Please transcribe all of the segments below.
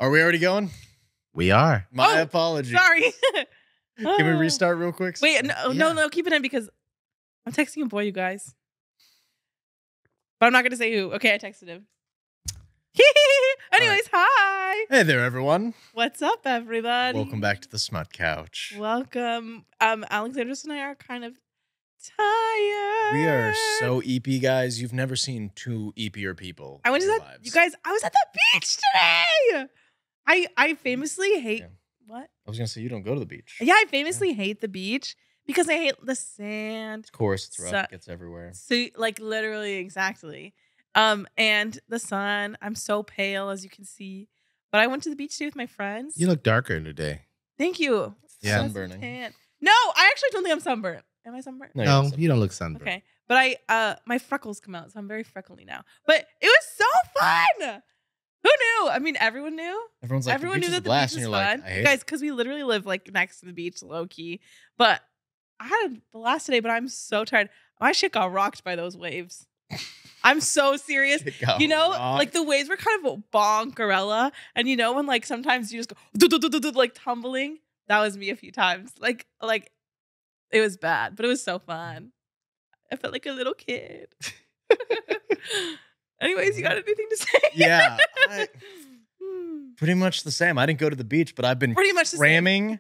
Are we already going? We are. My apologies. Sorry. Can we restart real quick? Wait, no, keep it in because I'm texting a boy, you guys. But I'm not going to say who. Okay, I texted him. Anyways, hi. Hey there, everyone. What's up, everybody? Welcome back to the Smut Couch. Welcome. Alexandros and I are kind of tired. We are so EP, guys. You've never seen two EPer people. I was at the beach today. I famously hate what? I was gonna say you don't go to the beach. Yeah, I famously hate the beach because I hate the sand. Of course, it's rough. It gets everywhere. So, like, literally, exactly. And the sun. I'm so pale, as you can see. But I went to the beach today with my friends. You look darker today. Thank you. Yeah. Sunburning. No, I actually don't think I'm sunburnt. Am I sunburnt? No, you don't look sunburned. Okay. But my freckles come out, so I'm very freckly now. But it was so fun. Who knew? I mean, everyone knew. Everyone knew that the beach was fun. Guys, because we literally live like next to the beach, low key. But I had a blast today, but I'm so tired. My shit got rocked by those waves. I'm so serious. You know, like the waves were kind of bonkerella. And you know, when like sometimes you just go like tumbling. That was me a few times. Like it was bad, but it was so fun. I felt like a little kid. Anyways, you got anything to say? Yeah. Pretty much the same. I didn't go to the beach, but I've been cramming.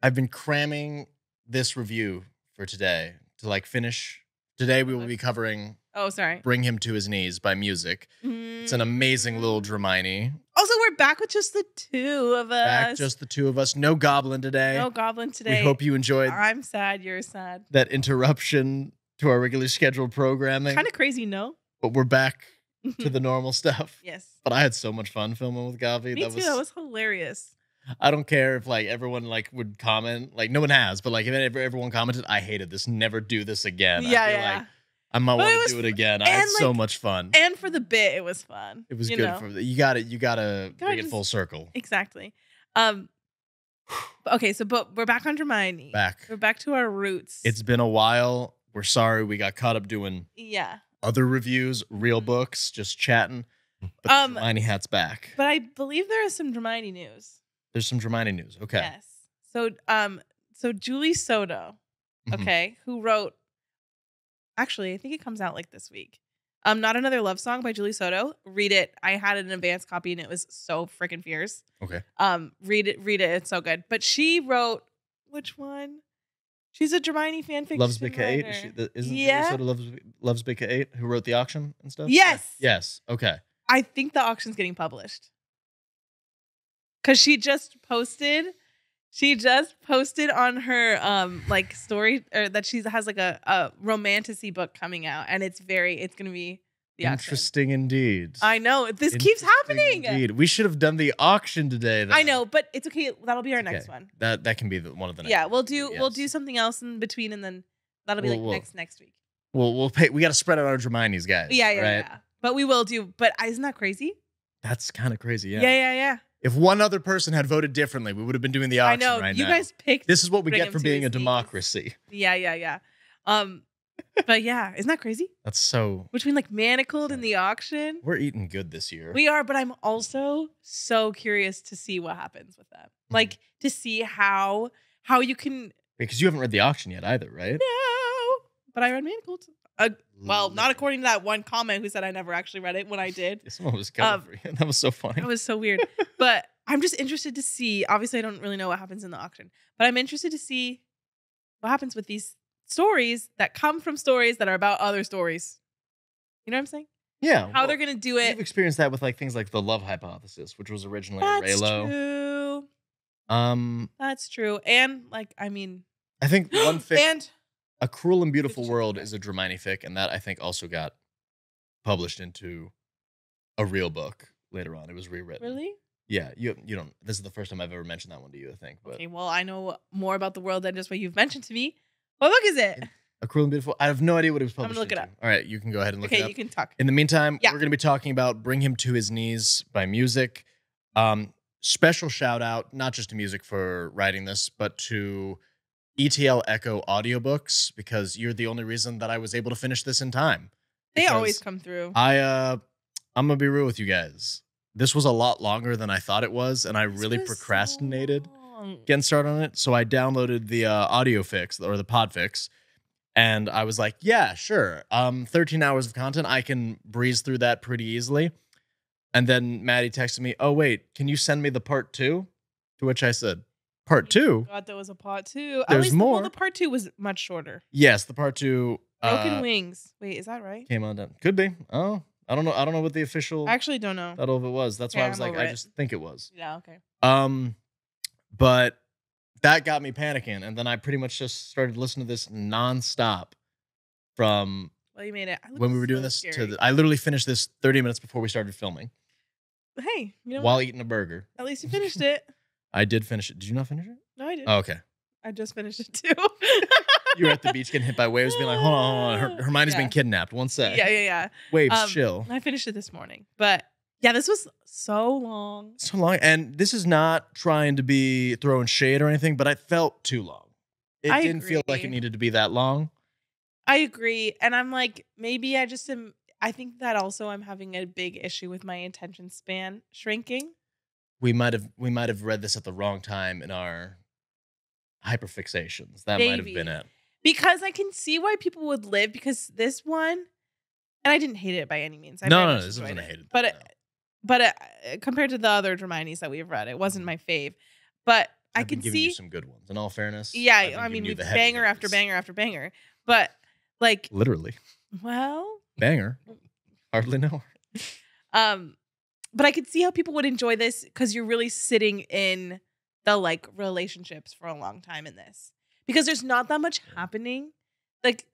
I've been cramming this review for today to like finish. Today we will be covering Bring Him to His Knees by Musyc. It's an amazing little Dramione. Also, we're back with just the two of us. Back just the two of us. No goblin today. No goblin today. We hope you enjoyed. I'm sad. You're sad. That interruption to our regularly scheduled programming. Kind of crazy, no? But we're back to the normal stuff. Yes. But I had so much fun filming with Gavi. Me too. That was hilarious. I don't care if like everyone like would comment. Like no one has, but like if everyone commented, I hated this. Never do this again. Yeah, I feel like I might want to do it again. I had so much fun. And for the bit, it was fun. It was good for you gotta bring it full circle. Exactly. Okay, but we're back on Dramione. We're back to our roots. It's been a while. We're sorry we got caught up doing other reviews, real books, just chatting. But the Dramione hat's back. But I believe there is some Dramione news. There's some Dramione news. Okay. Yes. So Julie Soto, who wrote. Actually, I think it comes out like this week. Not Another Love Song by Julie Soto. Read it. I had an advanced copy and it was so freaking fierce. Okay. Read it. It's so good. But she wrote which one? She's a Dramione fanfiction. Loves Bika 8? Isn't Julie Soto Loves Bika 8 who wrote the auction and stuff? Yes. Yes. Okay. I think the auction's getting published. Cause she just posted on her like story or that she has like a romantasy book coming out and it's gonna be the interesting auction. Indeed. I know. This keeps happening. Indeed. We should have done the auction today though. I know, but it's okay. That'll be our next one. That can be one of the next. Yeah, we'll do something else in between and then that'll be next week. We'll pay. We gotta spread out our Dramionies, guys. Yeah. But we will do. But isn't that crazy? That's kind of crazy. Yeah. If one other person had voted differently, we would have been doing the auction right now. I know. You guys picked. This is what we get for being a democracy. Yeah. But yeah, isn't that crazy? That's so. Between like Manacled and the auction. We're eating good this year. We are, but I'm also so curious to see what happens with that. Like to see how you can. Because you haven't read the auction yet either, right? No. But I read Manacled. Well, not according to that one comment who said I never actually read it when I did. Someone was coming for you. That was so funny. That was so weird. But I'm just interested to see. Obviously, I don't really know what happens in the auction. But I'm interested to see what happens with these stories that come from stories that are about other stories. You know what I'm saying? Yeah. How they're going to do it. You've experienced that with like things like The Love Hypothesis, which was originally Raylo. True. That's true. And like, I mean. I think one thing. A Cruel and Beautiful World is a Dramione fic, and that I think also got published into a real book later on. It was rewritten. Really? Yeah. You don't. This is the first time I've ever mentioned that one to you, I think. But. Okay. Well, I know more about the world than just what you've mentioned to me. What book is it? A Cruel and Beautiful. I have no idea what it was published. I'm gonna look it up. All right, you can go ahead and look it up. Okay, you can talk. In the meantime, we're going to be talking about Bring Him to His Knees by Musyc. Special shout out, not just to Musyc for writing this, but to ETL Echo audiobooks, because you're the only reason that I was able to finish this in time. They always come through. I'm gonna be real with you guys. this was a lot longer than I thought it was, and I really procrastinated getting started on it. So I downloaded the audio fix or the pod fix, and I was like, yeah, sure. 13 hours of content. I can breeze through that pretty easily. And then Maddie texted me, oh, wait, can you send me the part 2? To which I said, part 2? God, there was a part 2. There's At least more. The part 2 was much shorter. Yes, the part 2. Broken Wings. Wait, is that right? Came on down. Could be. Oh, I don't know. I don't know what the official I actually don't know. title of it was. That's why I was like, I just think it was. Yeah, okay. But that got me panicking, and then I pretty much just started listening to this nonstop from Well, you made it. when we were doing this to I literally finished this 30 minutes before we started filming. Hey, you know while what? eating a burger. At least you finished it. I did finish it. Did you not finish it? No, I did. Oh, okay. I just finished it too. You were at the beach getting hit by waves, being like, hold on. Hermione's being kidnapped. One sec. Yeah. Waves, chill. I finished it this morning. But yeah, this was so long. So long. And this is not trying to be throwing shade or anything, but I felt too long. It didn't feel like it needed to be that long. I agree. And I'm like, maybe I just am. I think that also I'm having a big issue with my attention span shrinking. We might have read this at the wrong time in our hyperfixations. That might have been it. Because I can see why people would live, because this one, and I didn't hate it by any means. No, this wasn't a hated. But compared to the other Dramionies that we've read, it wasn't my fave. But I can see you some good ones. In all fairness, yeah, I mean, we've banger after banger after banger. But like literally, well, banger, hardly know her. But I could see how people would enjoy this because you're really sitting in the like relationships for a long time in this, because there's not that much happening, like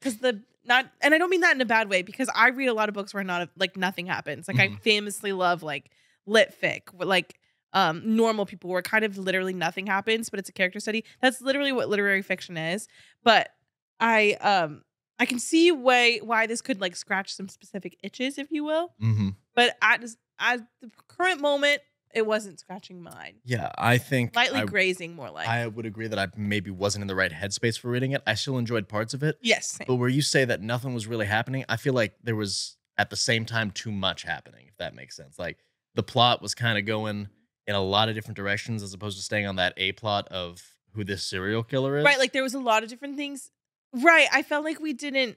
and I don't mean that in a bad way, because I read a lot of books where nothing happens. Like I famously love like lit fic, like normal people where kind of literally nothing happens, but it's a character study. That's literally what literary fiction is. But I can see why this could like scratch some specific itches, if you will. But at the current moment, it wasn't scratching mine. Yeah, I think lightly grazing, more like. I would agree that I maybe wasn't in the right headspace for reading it. I still enjoyed parts of it. Yes, same. But where you say that nothing was really happening, I feel like there was at the same time too much happening, if that makes sense. Like the plot was kind of going in a lot of different directions as opposed to staying on that A plot of who this serial killer is. Right, like there was a lot of different things. Right, I felt like we didn't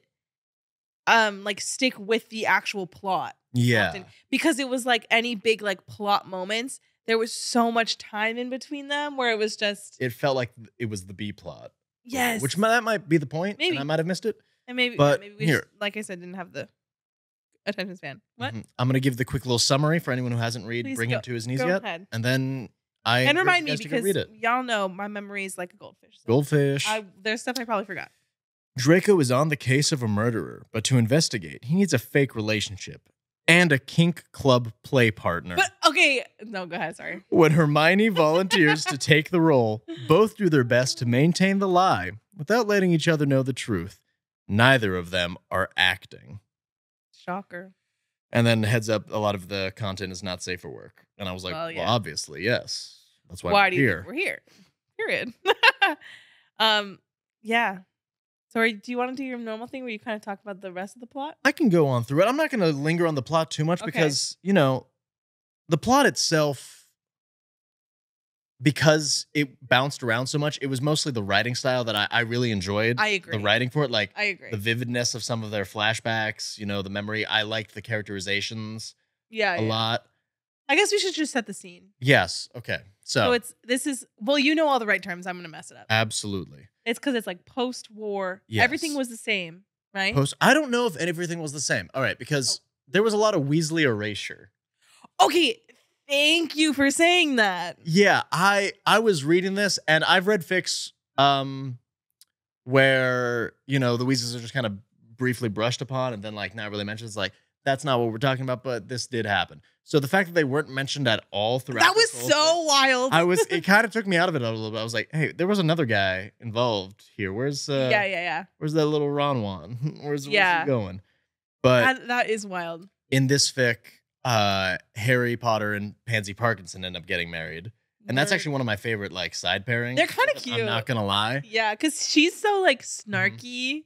like stick with the actual plot. Yeah. Often, because it was like any big like plot moments, there was so much time in between them where it was just. It felt like it was the B plot. Yes. Which that might be the point. Maybe. And I might have missed it. And maybe we here. just, like I said, didn't have the attention span. What? I'm going to give the quick little summary for anyone who hasn't Bring Him to His Knees yet. Ahead. And then And remind me, because y'all know my memory is like a goldfish. So Goldfish. There's stuff I probably forgot. Draco is on the case of a murderer, but to investigate, he needs a fake relationship and a kink club play partner. But okay, no, go ahead. Sorry. When Hermione volunteers to take the role, both do their best to maintain the lie without letting each other know the truth. Neither of them are acting. Shocker. And then heads up, a lot of the content is not safe for work. And I was like, well, obviously, yes. That's why we're here. We're here. Period. Yeah. So do you want to do your normal thing where you kind of talk about the rest of the plot? I can go on through it. I'm not going to linger on the plot too much because, the plot itself, because it bounced around so much, it was mostly the writing style that I really enjoyed. I agree. The writing for it, like I agree. The vividness of some of their flashbacks, the memory. I liked the characterizations a lot. I guess we should just set the scene. Yes. Okay. So you know all the right terms. I'm going to mess it up. Absolutely. It's because it's like post-war. Yes. Everything was the same, right? I don't know if everything was the same. All right, because there was a lot of Weasley erasure. Okay, thank you for saying that. Yeah, I was reading this, and I've read fics where, the Weasleys are just kind of briefly brushed upon and then like not really mentioned. It's like, that's not what we're talking about, but this did happen. So the fact that they weren't mentioned at all throughout that was so wild. It kind of took me out of it a little bit. I was like, hey, there was another guy involved here. Where's Where's that little Ronwan? Where's he going? But that is wild. In this fic, Harry Potter and Pansy Parkinson end up getting married. And that's actually one of my favorite like side pairings. They're kind of cute. I'm not gonna lie. Yeah, because she's so like snarky.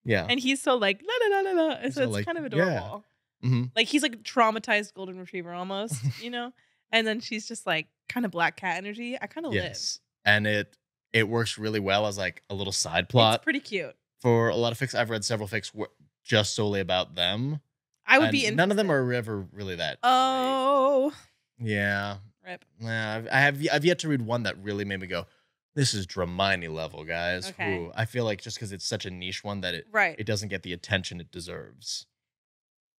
Yeah. And he's so like la la la la la. So it's like, kind of adorable. Like he's like traumatized golden retriever almost, you know? And then she's just like kind of black cat energy. I kind of live. And it works really well as like a little side plot. It's pretty cute. For a lot of fics. I've read several fics just solely about them. I would be interested. None of them are ever really that great. Yeah. Rip. Nah, I've yet to read one that really made me go, this is Dramione level, guys. Okay. Ooh, I feel like just because it's such a niche one that it doesn't get the attention it deserves.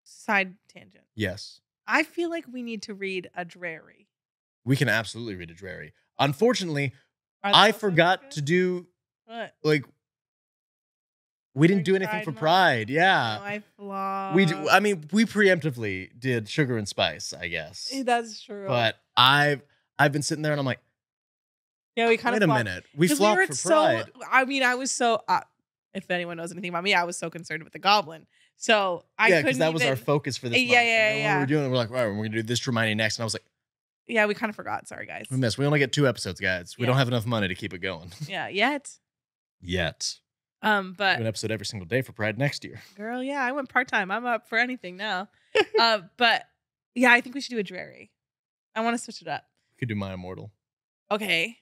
Side tangent. Yes. I feel like we need to read a Drary. We can absolutely read a Drary. Unfortunately, I forgot to do like we didn't do anything for Pride. Yeah. No, I flopped. We preemptively did Sugar and Spice, I guess. That's true. But I've been sitting there and I'm like, yeah, we kind of wait a minute. We flopped for Pride. I was so if anyone knows anything about me, I was so concerned with the goblin. So I couldn't because that was our focus for this month. Yeah. What we're doing, we're like, all right, we're gonna do this Dramione next. And I was like, yeah, we kind of forgot. Sorry, guys. We missed. We only get 2 episodes, guys. We don't have enough money to keep it going. Yeah, yet. But an episode every single day for Pride next year. Girl, yeah, I went part-time. I'm up for anything now. But yeah, I think we should do a Drary. I want to switch it up. We could do My Immortal. Okay.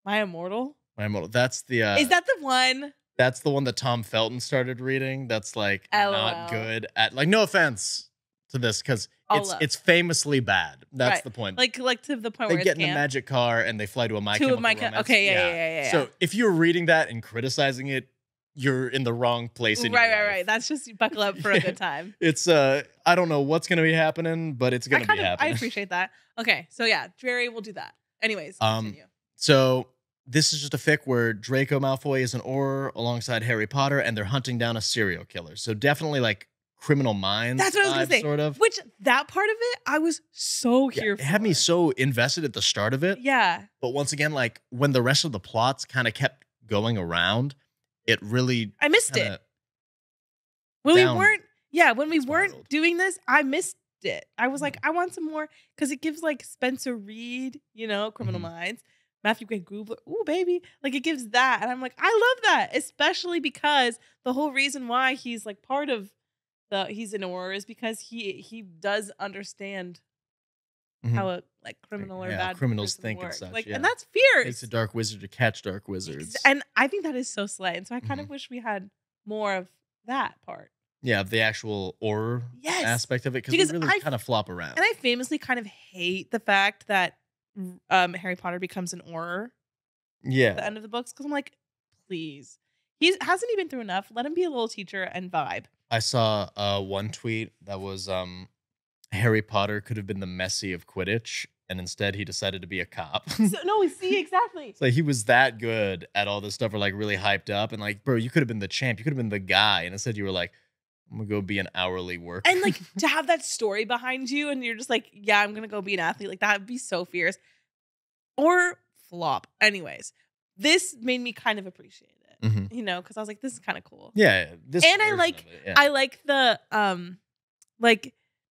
My Immortal? My Immortal. That's the Is that the one? That's the one that Tom Felton started reading. That's like LOL. Not good at like no offense to this because it's famously bad. That's the point. Like to the point they where get in a magic car and they fly to a My Chemical Romance. Okay, yeah. So if you're reading that and criticizing it, you're in the wrong place in your life. Right. That's just buckle up for a good time. It's I don't know what's gonna be happening, but it's gonna be happening. I appreciate that. Okay, so yeah, Drary will do that. Anyways, continue. So this is just a fic where Draco Malfoy is an Auror alongside Harry Potter, and they're hunting down a serial killer. So definitely like Criminal Minds. That's what I was gonna say. Sort of. Which that part of it, I was so here for. It had me so invested at the start of it. Yeah. But once again, like when the rest of the plots kind of kept going around, it really I missed it. When we weren't doing this, I missed it. I was like, I want some more because it gives like Spencer Reed, Criminal Minds. Matthew Gray Gubler, ooh, baby. Like, it gives that. And I'm like, I love that. Especially because the whole reason why he's, like, part of he's an Auror is because he does understand how a, like, criminal or bad criminals think works. and such. Like, and that's fierce. Takes a dark wizard to catch dark wizards. And I think that is so slay. And so I kind of wish we had more of that part. Yeah, the actual Auror aspect of it. Because we really kind of flop around. And I famously kind of hate the fact that Harry Potter becomes an Auror at the end of the books because I'm like, please, hasn't he been through enough? Let him be a little teacher and vibe. I saw one tweet that was Harry Potter could have been the Messi of Quidditch, and instead he decided to be a cop. See, exactly. So he was that good at all this stuff, or like really hyped up, and like, bro, you could have been the champ, you could have been the guy, and instead you were like, I'm gonna go be an hourly worker. And like to have that story behind you and you're just like, yeah, I'm gonna go be an athlete. Like that would be so fierce. Or flop. Anyways, this made me kind of appreciate it. Because I was like, this is kind of cool. Yeah. I like the like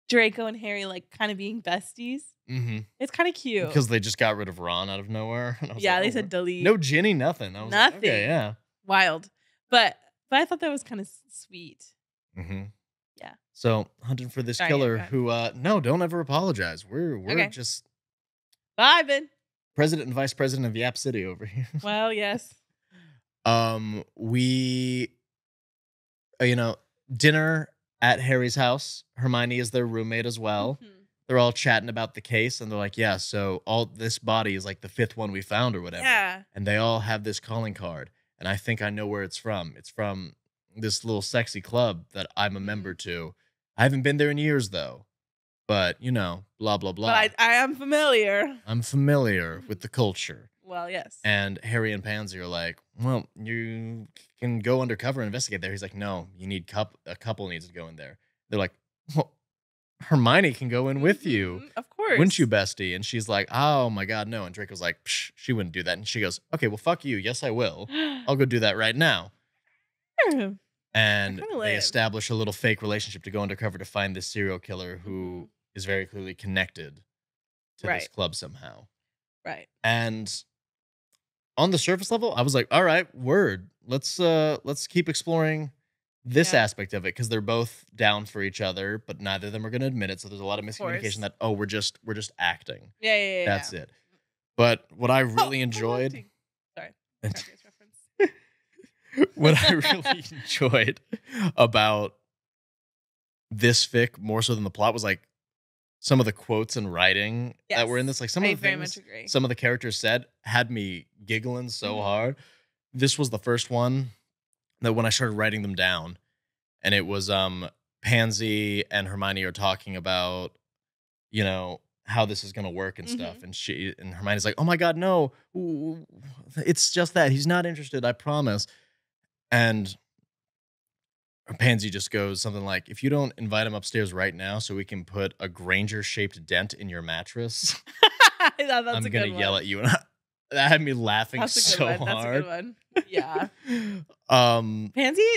Draco and Harry like kind of being besties. It's kind of cute. Because they just got rid of Ron out of nowhere. They said delete. No Ginny, nothing. I was nothing. Like, okay, yeah. Wild. But I thought that was kind of sweet. Yeah. So hunting for this killer who don't ever apologize. We're just vibing. President and vice president of Yap City over here. Well, yes. We dinner at Harry's house. Hermione is their roommate as well. They're all chatting about the case and they're like, yeah, so all this body is like the 5th one we found or whatever. Yeah. And they all have this calling card. And I think I know where it's from. It's from this little sexy club that I'm a member to. I haven't been there in years though, but blah, blah, blah. But I am familiar. I'm familiar with the culture. Well, yes. And Harry and Pansy are like, well, you can go undercover and investigate there. He's like, no, you need a couple needs to go in there. They're like, well, Hermione can go in with you. Of course. Wouldn't you, bestie? And she's like, oh my God, no. And Draco's like, psh, she wouldn't do that. And she goes, okay, well, fuck you. Yes, I will. I'll go do that right now. And they establish a little fake relationship to go undercover to find this serial killer who is very clearly connected to this club somehow. Right. And on the surface level, I was like, all right, word. Let's keep exploring this aspect of it, because they're both down for each other, but neither of them are going to admit it. So there's a lot of miscommunication that, oh, we're just acting. Yeah. That's it. But what I really enjoyed. Sorry. What I really enjoyed about this fic, more so than the plot, was like some of the quotes and writing that were in this. Like some of the things some of the characters said had me giggling so hard. This was the first one that when I started writing them down, and it was Pansy and Hermione are talking about, you know, how this is going to work and stuff. And Hermione's like, oh my God, no, it's just that he's not interested. I promise. And Pansy just goes something like, if you don't invite him upstairs right now so we can put a Granger-shaped dent in your mattress, I'm going to yell at you. And that had me laughing so hard. That's a good one. Yeah. Pansy,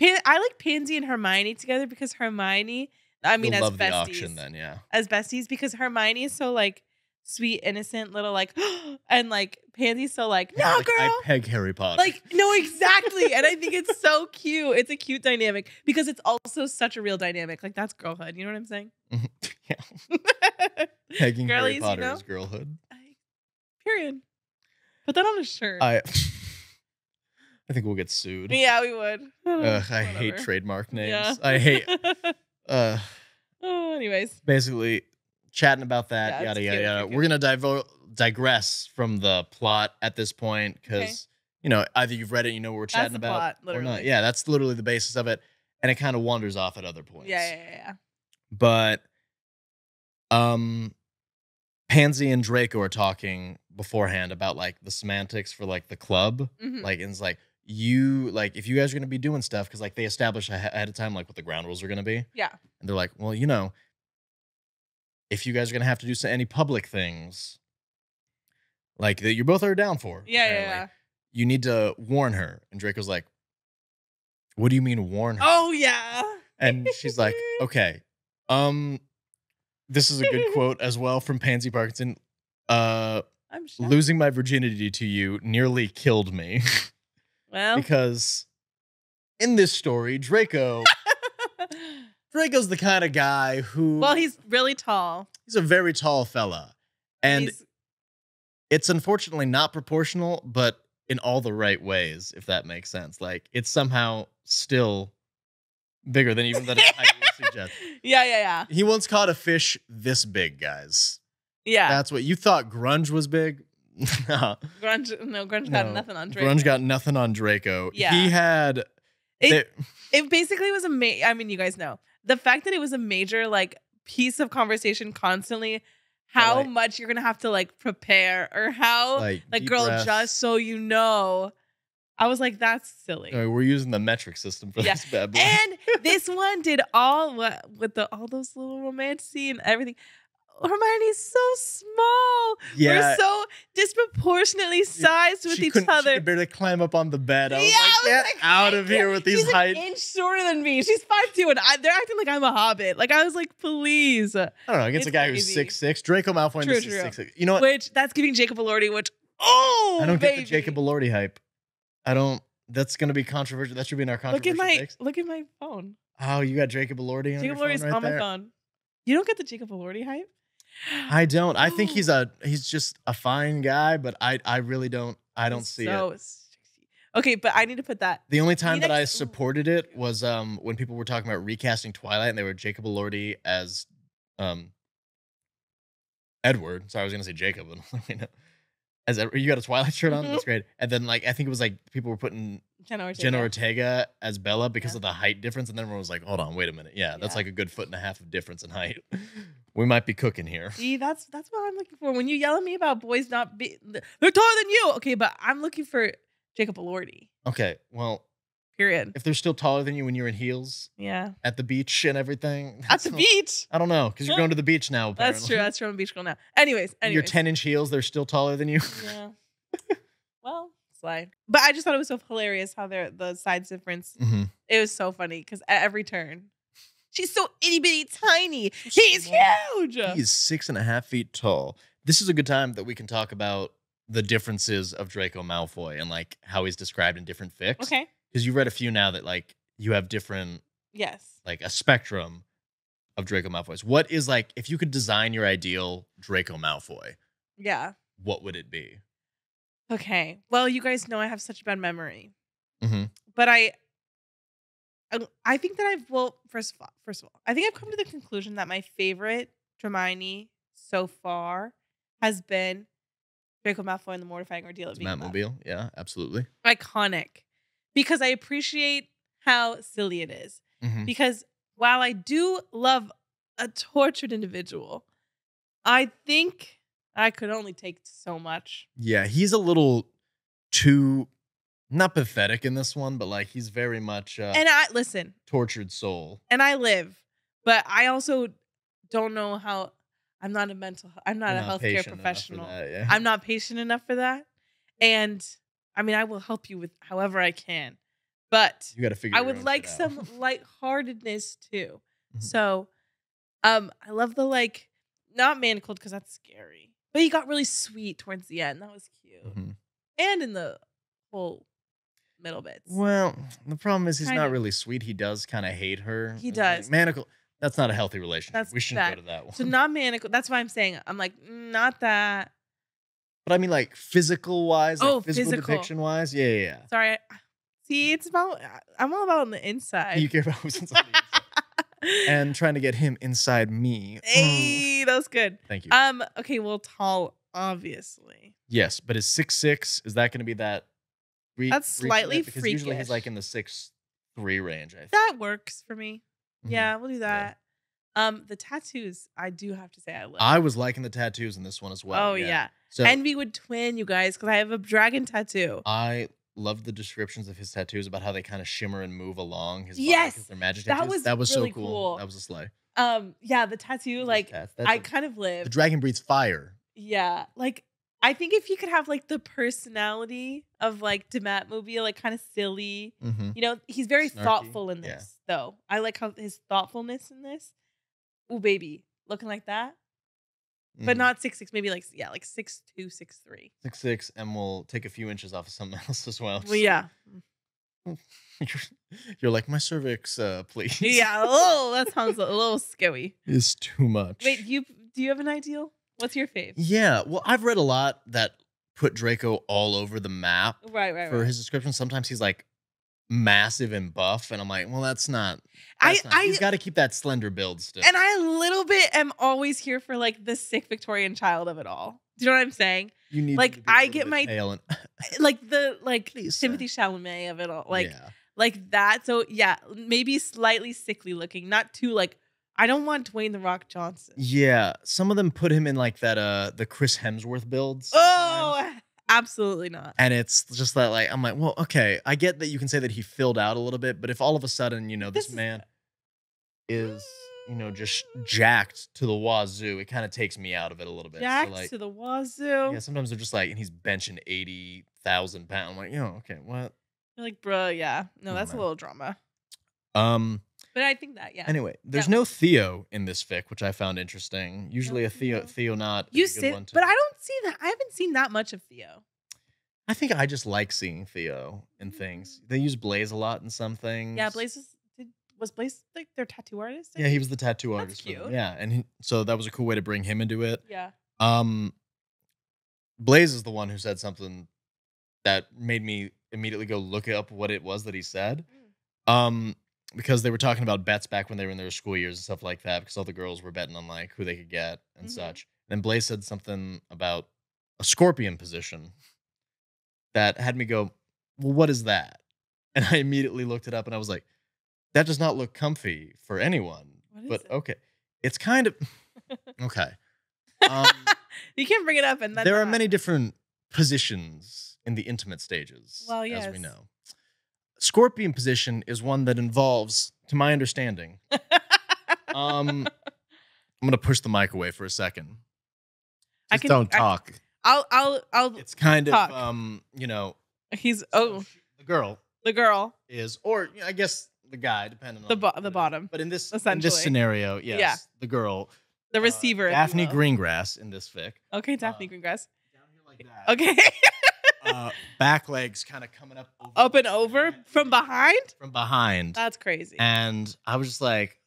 I like Pansy and Hermione together because Hermione, I mean, as love besties. The auction then, as besties, because Hermione is so like sweet, innocent, little like, and like Pansy's so like, no, like, girl, I peg Harry Potter. Like, no, exactly. And I think it's so cute. It's a cute dynamic because it's also such a real dynamic. Like, that's girlhood. You know what I'm saying? Yeah. Pegging Girlies, Harry Potter is girlhood. Period. Put that on a shirt. I think we'll get sued. Yeah, we would. I hate trademark names. Yeah. I hate. Anyways, basically, chatting about that, yada yada yada. We're gonna digress from the plot at this point because you know either you've read it, you know what we're chatting about, plot, or not. Yeah, that's literally the basis of it, and it kind of wanders off at other points. Yeah. But, Pansy and Draco are talking beforehand about like the semantics for like the club, like and it's like. If you guys are going to be doing stuff, because like they establish ahead of time like what the ground rules are going to be. Yeah. And they're like, well, you know, if you guys are going to have to do any public things, like that you both are down for. Yeah. You need to warn her. And Draco's like, what do you mean warn her? Oh, yeah. And she's like, okay. This is a good quote as well from Pansy Parkinson. I'm shocked. Losing my virginity to you nearly killed me. Well, because in this story, Draco's the kind of guy who... Well, he's really tall. He's a very tall fella. And it's unfortunately not proportional, but in all the right ways, if that makes sense. Like, it's somehow still bigger than even that I would suggest. Yeah. He once caught a fish this big, guys. Yeah. That's what you thought grunge was big? No. Grunge got nothing on Draco. Grunge got nothing on Draco. Yeah. He had... It basically was I mean, you guys know. The fact that it was a major, like, piece of conversation constantly, how much you're going to have to, like, prepare, or how, like girl, breaths. Just so you know. I was like, that's silly. We're using the metric system for this bad boy. And this one did all those little romantic and everything. Hermione's so small. Yeah. We're so disproportionately sized with each other. She could barely climb up on the bed. I was like, get out of here with these heights. She's an inch shorter than me. She's 5'2", and they're acting like I'm a hobbit. Like, I was like, please. I don't know. Against a guy who's 6'6". Draco Malfoy is 6'6". You know what? Which, that's giving Jacob Elordi, I don't get the Jacob Elordi hype. That's going to be controversial. That should be in our controversial takes. Look at my phone. Oh, you got Jacob Elordi on your phone right there? Jacob Elordi's on my phone. You don't get the Jacob Elordi hype? I don't. I think he's just a fine guy, but I really don't. I don't see it. Okay, but I need to put that. The only time that I supported it was when people were talking about recasting Twilight, and they were Jacob Elordi as Edward. Sorry, I was gonna say Jacob. As you got a Twilight shirt on, that's great. And then I think it was like people were putting Jenna Ortega as Bella because of the height difference, and then everyone was like, "Hold on, wait a minute, that's like a good 1.5 feet of difference in height." We might be cooking here. See, that's what I'm looking for. When you yell at me about boys not they're taller than you, okay, but I'm looking for Jacob Elordi. Okay, well, period. If they're still taller than you when you're in heels, at the beach and everything. At the beach? I don't know, because you're going to the beach now. Apparently. That's true. That's true. I'm a beach girl now. Anyways, your 10-inch heels, they're still taller than you. Yeah. Well, slide. But I just thought it was so hilarious how the size difference. It was so funny because at every turn. She's so itty bitty tiny. He's huge. He's 6.5 feet tall. This is a good time that we can talk about the differences of Draco Malfoy and like how he's described in different fics. Okay. Because you've read a few now that like you have different, Yes. like a spectrum of Draco Malfoys. What is like, if you could design your ideal Draco Malfoy, Yeah. what would it be? Okay. Well, you guys know I have such a bad memory. Mm-hmm. But I think that first of all, I think I've come to the conclusion that my favorite Dramione so far has been Draco Malfoy and the Mortifying Ordeal of Being Batmobile. Yeah, absolutely. Iconic. Because I appreciate how silly it is. Mm-hmm. Because while I do love a tortured individual, I think I could only take so much. Yeah, he's a little too, not pathetic in this one, but like he's very much and listen, tortured soul. And I live, but I also don't know how. I'm not a healthcare professional. That, yeah. I'm not patient enough for that. And I mean, I will help you with however I can. But you got to figure I would like some lightheartedness too. Mm-hmm. So I love the not manacled because that's scary. But he got really sweet towards the end. That was cute. Mm-hmm. And in the whole middle bits. Well, the problem is he's not really sweet. He does kind of hate her. He does. Like, manacled. That's not a healthy relationship. We shouldn't go to that one. So not manacled. That's why I'm saying. I'm like, not that. But I mean, like physical wise, physical depiction wise. Yeah. Sorry. See, I'm all about on the inside. You care about who's inside the inside. And trying to get him inside me. Hey, that was good. Thank you. Okay, well, tall, obviously. Yes, but is 6'6", is that going to be that? That's slightly because freakish. Usually he's like in the 6'3" range, I think. That works for me. Mm-hmm. Yeah, we'll do that. Yeah. The tattoos, I do have to say I love. I was liking the tattoos in this one as well. Oh, yeah. So, Envy would twin, you guys, because I have a dragon tattoo. I love the descriptions of his tattoos about how they kind of shimmer and move along his body because they're magic tattoos. That was really so cool. That was a slay. Yeah, the tattoo, I kind of live. The dragon breathes fire. Yeah, I think if you could have the personality of Batmobile, kind of silly. Mm-hmm. You know, he's very thoughtful in this, though. I like how his thoughtfulness in this. Ooh, baby, looking like that. But not 6'6", maybe 6'2", 6'3". 6'6", and we'll take a few inches off of something else as well. Well, yeah. You're like, my cervix, please. Yeah, oh, that sounds a little scary. It's too much. Wait, do you have an ideal? What's your fave? Yeah, well, I've read a lot that put Draco all over the map. Right. For his description, sometimes he's massive and buff, and I'm like, well, that's not. He's got to keep that slender build still. And I a little bit am always here for the sick Victorian child of it all. Do you know what I'm saying? You need I get my and Please, Timothy Chalamet of it all, like that. So yeah, maybe slightly sickly looking, not too I don't want Dwayne the Rock Johnson. Yeah, some of them put him in that the Chris Hemsworth builds. Oh. Absolutely not. And it's just that I'm like, well, okay, I get that you can say that he filled out a little bit, but if all of a sudden, this man is, just jacked to the wazoo, it kind of takes me out of it a little bit. Jacked to the wazoo. Yeah, sometimes they're just and he's benching 80,000 pounds. I'm like, okay, what? You're like, bro, yeah. No, that's a little drama. But I think that, yeah. Anyway, there's no Theo in this fic, which I found interesting. Usually a Theo not. You sit, but I don't see that. I haven't seen that much of Theo. I think I just like seeing Theo in things. They use Blaze a lot in some things. Yeah, Blaze was Blaze their tattoo artist? Yeah, he was the tattoo artist. That's cute. Yeah, and so that was a cool way to bring him into it. Yeah. Blaze is the one who said something that made me immediately go look up what it was that he said. Because they were talking about bets back when they were in their school years and stuff like that, because all the girls were betting on who they could get and such. Then Blaze said something about a scorpion position that had me go, well, what is that? And I immediately looked it up and I was like, that does not look comfy for anyone. But okay. It's kind of okay. You can't bring it up and there are many different positions in the intimate stages. Well, yes. As we know. Scorpion position is one that involves, to my understanding, I'm gonna push the mic away for a second. Just don't talk. I'll. It's kind talk. of He's the girl. The girl is, or I guess the guy, depending on the bottom. But in this scenario, yes, the girl, the receiver, Daphne Greengrass in this fic. Okay, Daphne Greengrass. Down here like that. Okay. back legs kind of coming up. Up and over from behind? From behind. That's crazy. And I was just like,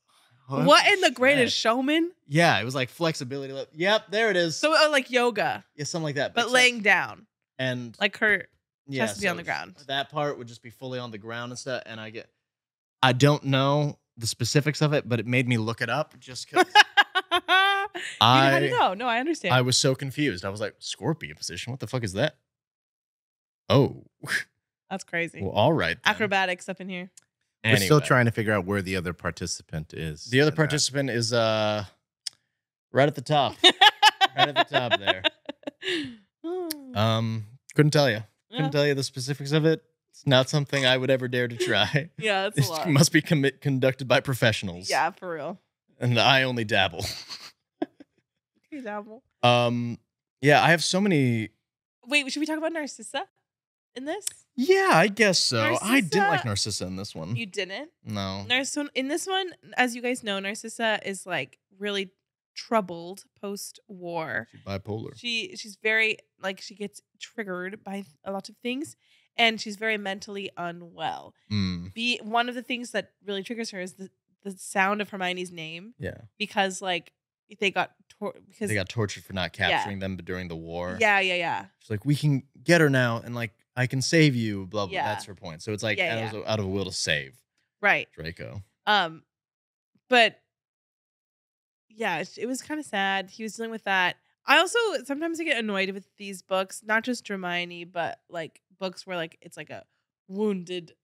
what in the Greatest Showman? Yeah, it was like flexibility. Yep, there it is. So like yoga. Yeah, something like that. But laying down. And like her chest to be on the ground. That part would just be fully on the ground and stuff. And I don't know the specifics of it, but it made me look it up just because. How do you know? No, I understand. I was so confused. I was like, scorpion position? What the fuck is that? Oh. That's crazy. Well, all right. Then. Acrobatics up in here. We're still trying to figure out where the other participant is. The other participant is right at the top. Right at the top there. Couldn't tell you. Couldn't tell you the specifics of it. It's not something I would ever dare to try. Yeah, it's a lot. It must be conducted by professionals. Yeah, for real. And I only dabble. You dabble. Yeah, I have so many. Wait, should we talk about Narcissa in this? Yeah, I guess so. Narcissa, I didn't like Narcissa in this one. You didn't? No. In this one, as you guys know, Narcissa is like really troubled post-war. She's bipolar. She's very like she gets triggered by a lot of things, and she's very mentally unwell. One of the things that really triggers her is the sound of Hermione's name. Yeah. Because like they got tortured for not capturing them during the war. Yeah. She's like, we can get her now, and like I can save you. Blah blah. Yeah. That's her point. So it's like out of a will to save. Right. Draco. But yeah, it was kind of sad. He was dealing with that. I also sometimes I get annoyed with these books, not just Dramione, but like books where like it's like a wounded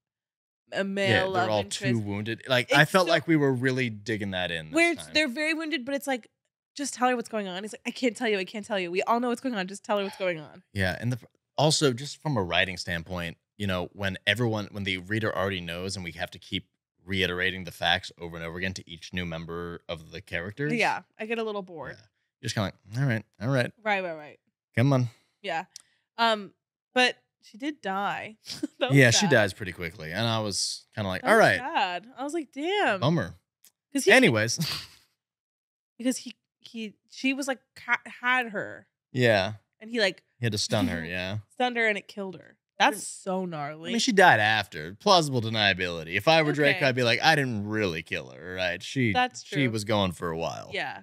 male love they're all interest. too wounded. Like I felt like we were really digging that in. Where they're very wounded, but it's like, just tell her what's going on. He's like, I can't tell you. We all know what's going on. Just tell her what's going on. Yeah, and also just from a writing standpoint, when the reader already knows, and we have to keep reiterating the facts over and over again to each new member of the characters. Yeah, I get a little bored. Yeah. You're just kind of like, all right. Right. Come on. Yeah. But she did die. Yeah, she dies pretty quickly. And I was kind of like, all right. Sad. I was like, damn. Bummer. Anyways. Because she was like, had her. Yeah. And he had to stun her, yeah. Stunned her and it killed her. That's so gnarly. I mean, she died after. Plausible deniability. If I were Draco, I'd be like, I didn't really kill her, right? That's true. She was going for a while. Yeah.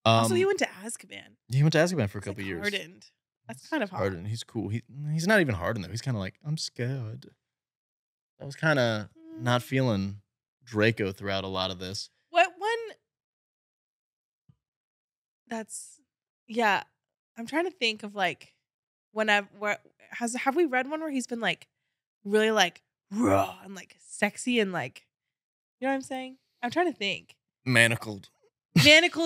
Also, he went to Azkaban. He went to Azkaban for a couple years. Hardened. That's kind of hard. Hardened. He's cool. He's not even hardened, though. He's kind of like, I'm scared. I was kind of not feeling Draco throughout a lot of this. What one? Yeah. I'm trying to think of like, have we read one where he's been like really like raw and like sexy and like, you know what I'm saying? I'm trying to think. Manacled,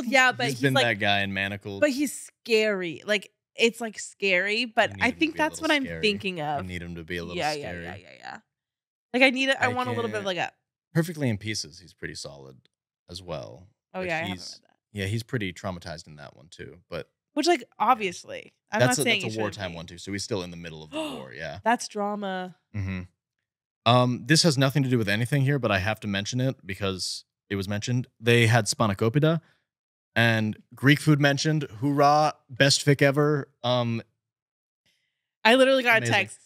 yeah, but he's been like, that guy in Manacled. But he's scary. Like it's like scary, but I think that's what I'm thinking of. I need him to be a little scary. Yeah. Like I want a little bit of like a Perfectly in Pieces. He's pretty solid as well. Oh yeah, I haven't read that. Yeah, he's pretty traumatized in that one too. But which like obviously, that's a wartime one too. So he's still in the middle of the war. Yeah, that's drama. Mm-hmm. This has nothing to do with anything here, but I have to mention it because it was mentioned. They had Spanakopita and Greek food mentioned. Hoorah! Best fic ever. I literally got a text.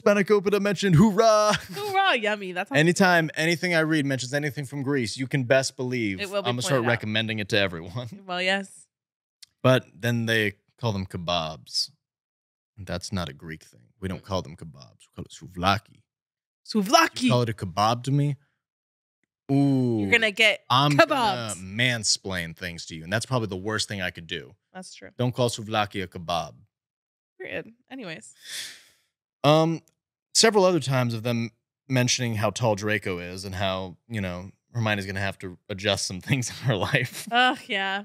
Spanakopita mentioned. Hoorah! Hoorah! Yummy. That's anytime anything I read mentions anything from Greece, you can best believe it will be I'm gonna start recommending it to everyone. Well, yes. But then they call them kebabs. That's not a Greek thing. We don't call them kebabs. We call it souvlaki. Souvlaki. You call it a kebab to me? Ooh. You're gonna get I'm kebabs. Gonna mansplain things to you, and that's probably the worst thing I could do. That's true. Don't call souvlaki a kebab. Period. Anyways. Several other times of them mentioning how tall Draco is and how, Hermione's gonna have to adjust some things in her life. Oh, yeah.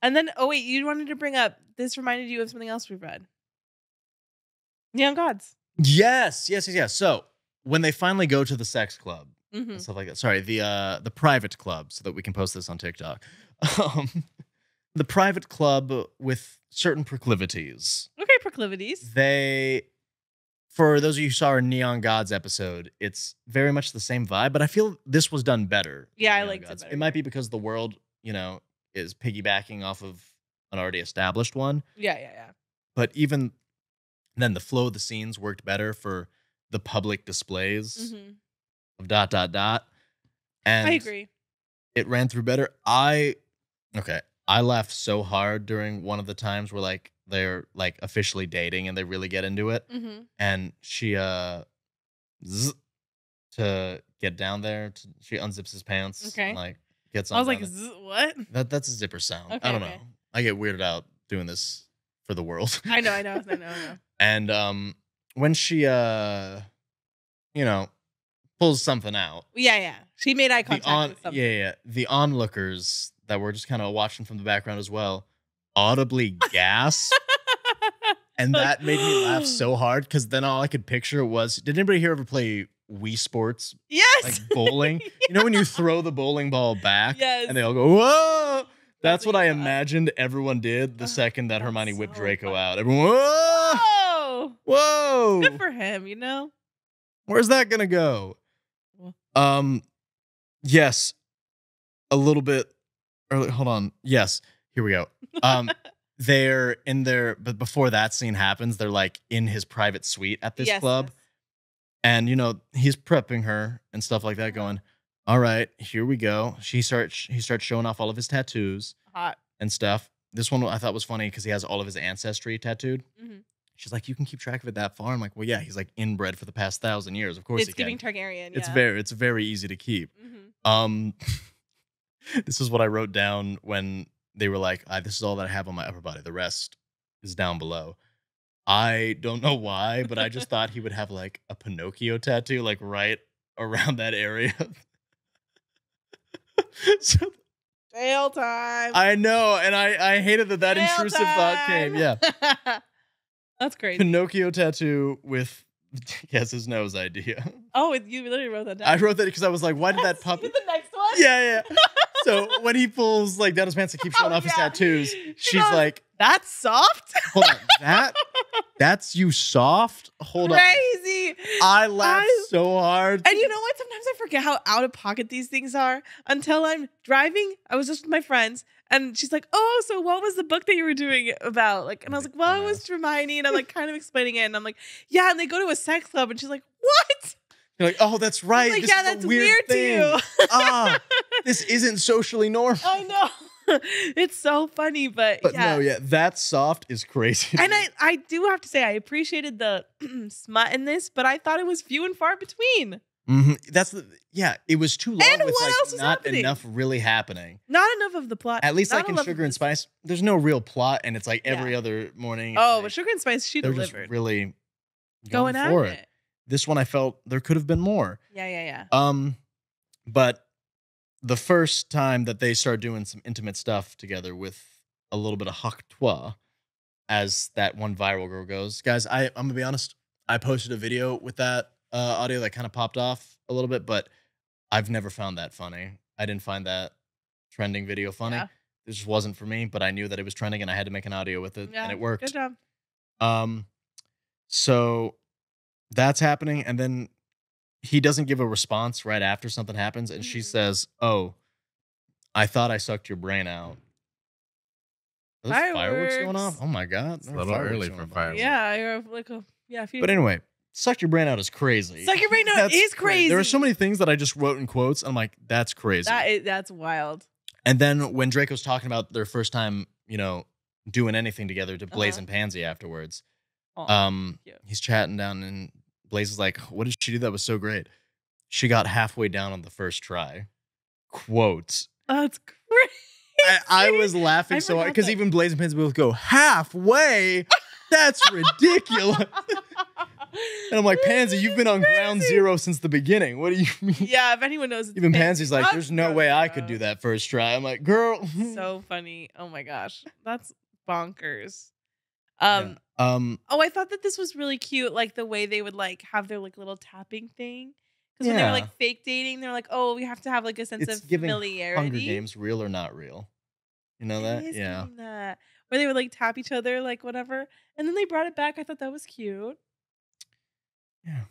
And then, oh wait, you wanted to bring up, this reminded you of something else we've read. Neon Gods. Yes. So when they finally go to the sex club and stuff like that, sorry, the private club, so that we can post this on TikTok. The private club with certain proclivities. Okay, proclivities. For those of you who saw our Neon Gods episode, it's very much the same vibe, but I feel this was done better. Yeah, I liked it better. It might be because the world, is piggybacking off of an already established one. Yeah. But even And then the flow of the scenes worked better for the public displays of ... And I agree. It ran through better. I laughed so hard during one of the times where like they're like officially dating and they really get into it. And she to get down there, she unzips his pants. Okay. And, like gets on. I was like, what? That's a zipper sound. Okay, I don't know. I get weirded out doing this for the world. I know. And when she pulls something out. Yeah. She made eye contact with something. Yeah. The onlookers that were just kind of watching from the background as well audibly gasp. And that made me laugh so hard because then all I could picture was, did anybody here ever play Wii Sports? Yes. Like bowling? Yeah. You know when you throw the bowling ball back? Yes. And they all go, whoa! That's what I imagined everyone did the second that Hermione whipped Draco out. Everyone, whoa! Whoa! Good for him, you know? Where's that gonna go? Yes. A little bit early. Hold on. Yes. Here we go. They're in there, but before that scene happens, they're like in his private suite at this club. Yes. And, he's prepping her and stuff like that, going, all right, here we go. He starts showing off all of his tattoos. Hot. And stuff. This one I thought was funny because he has all of his ancestry tattooed. She's like, you can keep track of it that far? I'm like, well, yeah, he's like inbred for the past 1,000 years. Of course he can. It's giving Targaryen, yeah. It's very easy to keep. This is what I wrote down when they were like, this is all that I have on my upper body. The rest is down below. I don't know why, but I just thought he would have like a Pinocchio tattoo, like right around that area. So, jail time. I know, and I hated that intrusive thought came. Yeah. That's crazy. Pinocchio tattoo with guess his nose idea. Oh, you literally wrote that down. I wrote that because I was like, why did that puppy? The next one? Yeah. So when he pulls like down his pants to keep showing off his tattoos, she's like, "That's soft." Hold on, that's you soft. Hold Crazy. on, I laughed so hard. And you know what? Sometimes I forget how out of pocket these things are until I'm driving. I was just with my friends, and she's like, "Oh, so what was the book that you were doing about?" Like, and I was like, "Well, it was Dramione," and I'm like, kind of explaining it, and I'm like, "Yeah," and they go to a sex club, and she's like, "What?" You're like, "Oh, that's right. Like, this yeah, is that's a weird thing. to you. This isn't socially normal." I know. It's so funny, but no, that soft is crazy. And I do have to say, I appreciated the smut in this, but I thought it was few and far between. It was too long and with what like else was not happening? Enough really happening. Not enough of the plot. At least like in Sugar and Spice, there's no real plot, and it's like every other morning. But Sugar and Spice, she delivered. Just really going for at it. This one I felt there could have been more. Yeah. But the first time that they start doing some intimate stuff together with a little bit of hak toi, as that one viral girl goes, guys, I'm gonna be honest. I posted a video with that audio that kind of popped off a little bit, but I've never found that funny. I didn't find that trending video funny. Yeah. This just wasn't for me, but I knew that it was trending and I had to make an audio with it, and it worked. Good job. So that's happening, and then he doesn't give a response right after something happens, and she says, "Oh, I thought I sucked your brain out." Are those fireworks going off? Oh my god. It's a little early for fireworks. Yeah, you're like But anyway, suck your brain out is crazy. Suck your brain out is crazy. There are so many things that I just wrote in quotes. And I'm like, that's crazy. That's wild. And then when Draco's talking about their first time, doing anything together to Blaze and Pansy afterwards, he's chatting down and Blaze is like, "What did she do that was so great?" She got halfway down on the first try. Quotes. That's crazy. I was laughing so hard because even Blaze and Pansy both go, "Halfway? That's ridiculous." And I'm like, "Pansy, you've been on ground zero since the beginning. What do you mean?" Yeah, if anyone knows, even Pansy's like, "There's no way I could do that first try." I'm like, "Girl." So funny. Oh my gosh. That's bonkers. I thought that this was really cute, like the way they would like have their like little tapping thing. Because when they were like fake dating, they're like, "Oh, we have to have like a sense of familiarity." Hunger Games, real or not real. You know that? Yeah. That. Where they would like tap each other, like whatever. And then they brought it back. I thought that was cute. Yeah.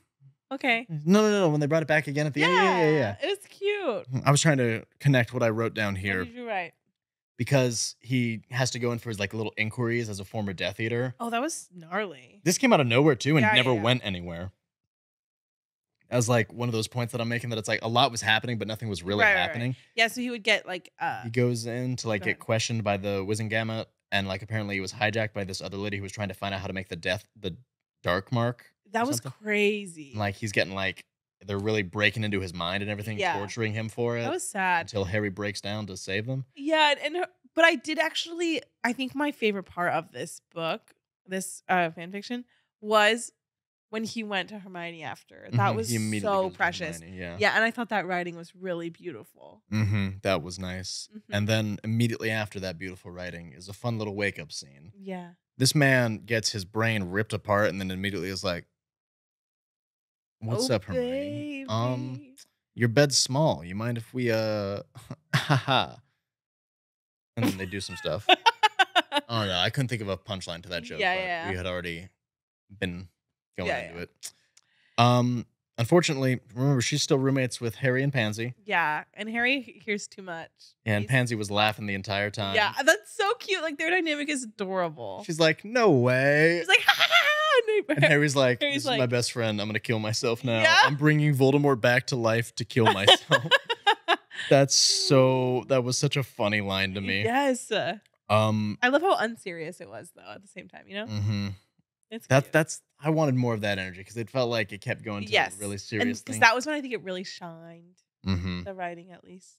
Okay. No. When they brought it back again at the end. Yeah. It was cute. I was trying to connect what I wrote down here. What did you write? because he has to go in for his like little inquiries as a former Death Eater. Oh, that was gnarly. This came out of nowhere too and never yeah. went anywhere. As like one of those points that I'm making that it's like a lot was happening, but nothing was really happening. Right. Yeah, so he would get like he goes in to like get questioned by the Wizengamot, and like apparently he was hijacked by this other lady who was trying to find out how to make the dark mark. That was crazy. And, like he's getting like they're really breaking into his mind and everything, torturing him for it. That was sad. Until Harry breaks down to save them. Yeah, but I did actually, I think my favorite part of this book, this fan fiction, was when he went to Hermione after. That was so precious. Hermione, yeah, and I thought that writing was really beautiful. That was nice. And then immediately after that beautiful writing is a fun little wake-up scene. Yeah. This man gets his brain ripped apart and then immediately is like, what's up, Hermione? Baby. Your bed's small. You mind if we haha. And then they do some stuff. Oh no, I couldn't think of a punchline to that joke. Yeah. We had already been going into it. Unfortunately, remember she's still roommates with Harry and Pansy. Yeah, and Harry hears too much. Yeah, and Pansy was laughing the entire time. Yeah, that's so cute. Like their dynamic is adorable. She's like, no way. She's like, ha ha ha. And Harry's like, this is my best friend. I'm gonna kill myself now. Yeah. I'm bringing Voldemort back to life to kill myself. That was such a funny line to me. Yes. I love how unserious it was though. At the same time, you know. It's that's I wanted more of that energy because it felt like it kept going to a really serious thing. Because that was when I think it really shined. The writing, at least.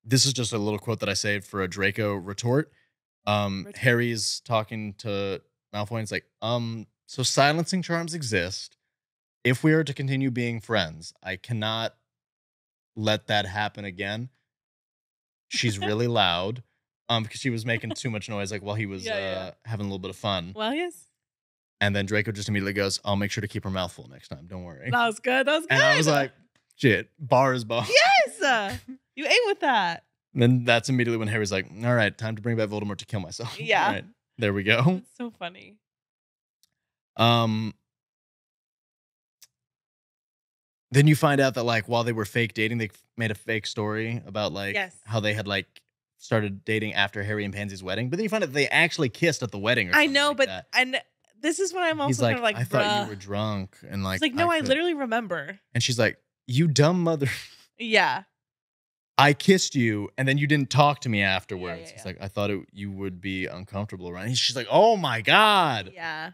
This is just a little quote that I saved for a Draco retort. Harry's talking to Malfoy and it's like, so silencing charms exist. If we are to continue being friends, I cannot let that happen again. She's really loud. Because she was making too much noise, like while he was having a little bit of fun. Well, yes. And then Draco just immediately goes, I'll make sure to keep her mouth full next time. Don't worry. That was good. And I was like, shit, bar is bar. Yes! You ate with that. And then that's immediately when Harry's like, all right, time to bring back Voldemort to kill myself. Yeah. All right, there we go. It's so funny. Then you find out that like while they were fake dating, they made a fake story about like how they had like started dating after Harry and Pansy's wedding. But then you find out they actually kissed at the wedding or something. I know, like but that. and this is when I'm also kind of like, I thought you were drunk. And like, it's like, no, I literally remember. And she's like, you dumb mother. Yeah. I kissed you and then you didn't talk to me afterwards. Yeah. It's like, I thought you would be uncomfortable around. She's like, oh my God. Yeah.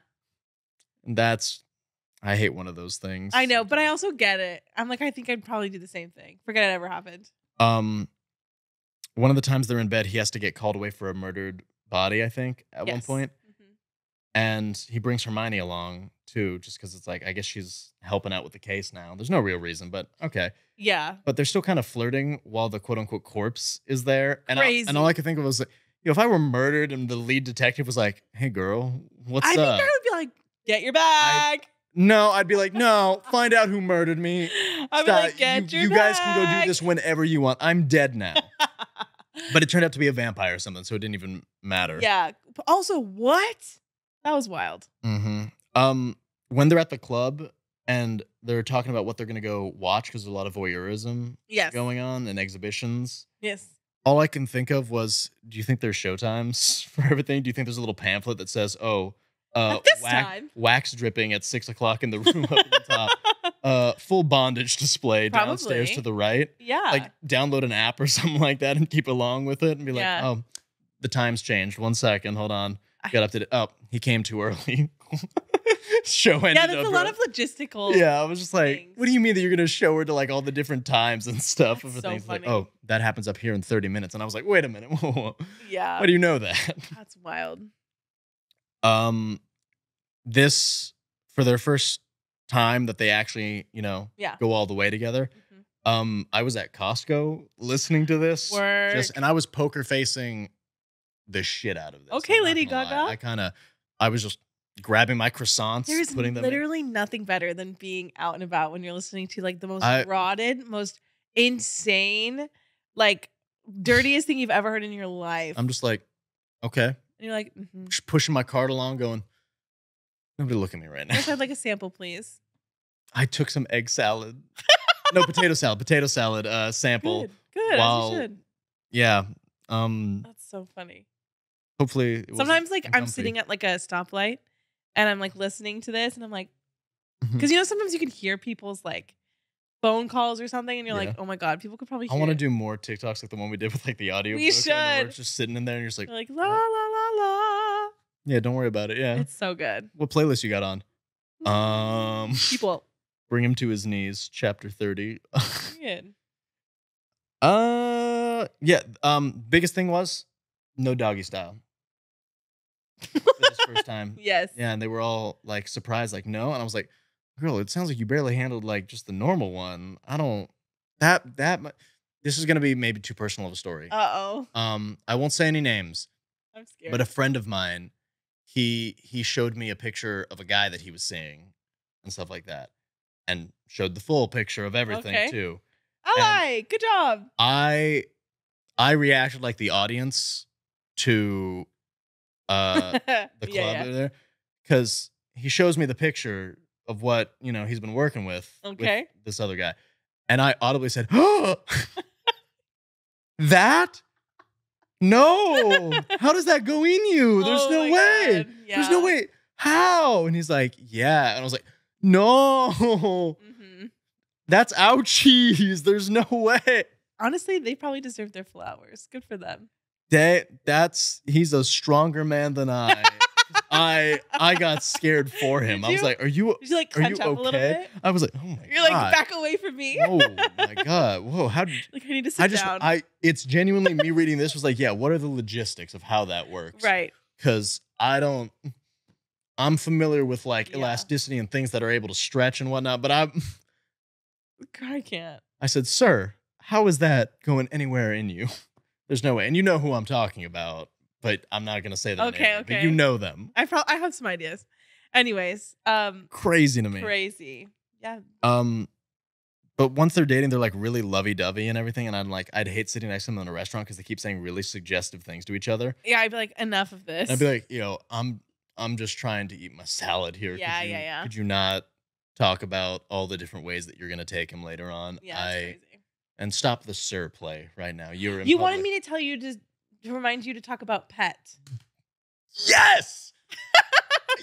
And I hate one of those things. I know, but I also get it. I'm like, I think I'd probably do the same thing. Forget it ever happened. One of the times they're in bed, he has to get called away for a murdered body, I think, at one point. And he brings Hermione along, too, just because it's like, I guess she's helping out with the case now. There's no real reason, but okay. Yeah. But they're still kind of flirting while the quote-unquote corpse is there. And Crazy. All I could think of was, like, if I were murdered and the lead detective was like, hey, girl, what's up? I think I would be like, get your bag. I'd be like, no, find out who murdered me. I'd be like, get your bag. You guys can go do this whenever you want. I'm dead now. But it turned out to be a vampire or something, so it didn't even matter. Yeah. Also, what? That was wild. When they're at the club and they're talking about what they're going to go watch, because there's a lot of voyeurism going on and exhibitions. Yes. All I can think of was, do you think there's showtimes for everything? Do you think there's a little pamphlet that says, wax dripping at 6 o'clock in the room up at the top. Full bondage display downstairs to the right. Yeah. Like download an app or something like that and keep along with it and be like, oh, the time's changed. 1 second. Hold on. Got up to he came too early. Show ended up. Yeah, there's a lot of logistical. Yeah, I was just like, things. What do you mean that you're gonna show her to like all the different times and stuff? That's of so things funny. like, oh, that happens up here in 30 minutes. And I was like, wait a minute. Whoa. Yeah. Why do you know that? That's wild. This for their first time that they actually, go all the way together. I was at Costco listeing to this. And I was poker facing the shit out of this. Okay, Lady Gaga. I was just grabbing my croissants, putting them literally nothing better than being out and about when you're listening to like the most rotted, most insane, like dirtiest thing you've ever heard in your life. I'm just like, okay. And you're like, just pushing my cart along, going, nobody look at me right now. Let's have like a sample, please. I took some egg salad. No, potato salad sample. Good. While, as you should. Yeah. That's so funny. Hopefully, sometimes like I'm sitting at like a stoplight and I'm like listening to this and I'm like, because you know sometimes you can hear people's like phone calls or something and you're like, oh my god, people could probably hear. I want to do more TikToks like the one we did with like the audio. We should. We're just sitting in there and you're just like, you're like la la la la. Yeah, don't worry about it. Yeah, it's so good. What playlist you got on? People. Bring him to his knees, chapter 30. Good. Yeah. Biggest thing was no doggy style. For this first time. Yes. Yeah, and they were all like surprised, like no, and I was like, girl, it sounds like you barely handled like just the normal one. I don't this is gonna be maybe too personal of a story. I won't say any names. I'm scared. But a friend of mine, he showed me a picture of a guy that he was seeing and stuff like that. And showed the full picture of everything too. Good job. I reacted like the audience to the club over there, because he shows me the picture of what he's been working with this other guy, and I audibly said, "Oh, that? No! How does that go in you? There's no way. Yeah. There's no way. How?" And he's like, "Yeah," and I was like, "No." That's ouchies. There's no way. Honestly, they probably deserve their flowers. Good for them. He's a stronger man than I. I got scared for him. I was like, "Are you? Did you like clench up a little bit?" I was like, "Oh my god!" You're like, "Back away from me." Oh my god! Whoa! How did? Like I need to sit down. It's genuinely me reading this was like, yeah. What are the logistics of how that works? Right. Because I'm familiar with like elasticity and things that are able to stretch and whatnot, but I can't. I said, "Sir, how is that going anywhere in you?" There's no way. And you know who I'm talking about, but I'm not going to say their name. Okay. But you know them. I have some ideas. Anyways. Crazy to me. Crazy. Yeah. But once they're dating, they're like really lovey-dovey and everything. And I'd hate sitting next to them in a restaurant because they keep saying really suggestive things to each other. Yeah, I'd be like, enough of this. And I'd be like, I'm just trying to eat my salad here. Yeah. Could you not talk about all the different ways that you're going to take him later on? Yeah, that's crazy. And stop the sir play right now. You wanted me to tell you to remind you to talk about pet. Yes!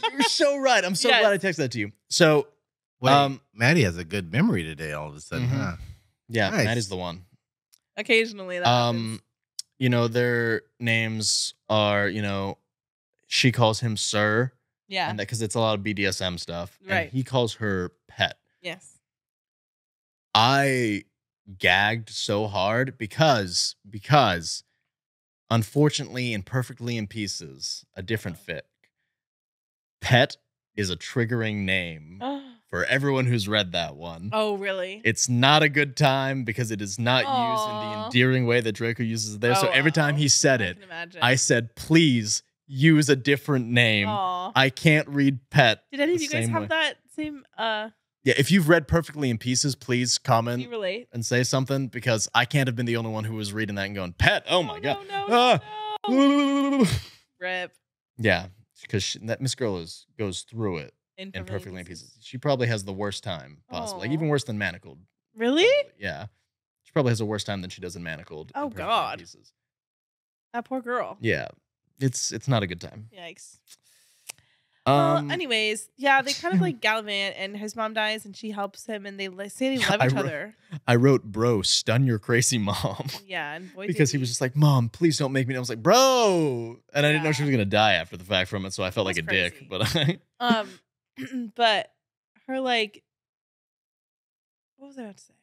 You're so right. I'm so glad I texted that to you. So, Maddy has a good memory today all of a sudden, huh? Yeah, nice. Maddy's the one. Occasionally that happens. Their names are, she calls him sir. Yeah. And because it's a lot of BDSM stuff. Right. And he calls her pet. Yes. I gagged so hard because unfortunately and perfectly in pieces, a different fic. Pet is a triggering name for everyone who's read that one. Oh, really? It's not a good time because it is not used in the endearing way that Draco uses it there. So every time he said it, I said, please use a different name. I can't read pet. Did any of you guys have that same Yeah, if you've read Perfectly in Pieces, please comment Can you relate? And say something, because I can't have been the only one who was reading that and going, pet, oh my god. No. Rip. Yeah, because that Miss Girl goes through it in Perfectly in Pieces. She probably has the worst time possible, like even worse than Manacled. Really? Probably. Yeah. She probably has a worse time than she does in Manacled. Oh god. Pieces. That poor girl. Yeah. It's not a good time. Yikes. Well, anyways, yeah, they kind of like gallivant, and his mom dies, and she helps him, and they say they love each other. I wrote, bro, stun your crazy mom. Yeah, and boy, because he was just like, Mom, please don't make me. And I was like, bro, and I didn't know she was gonna die after the fact from it, so I felt like a dick. But but her like, what was I about to say?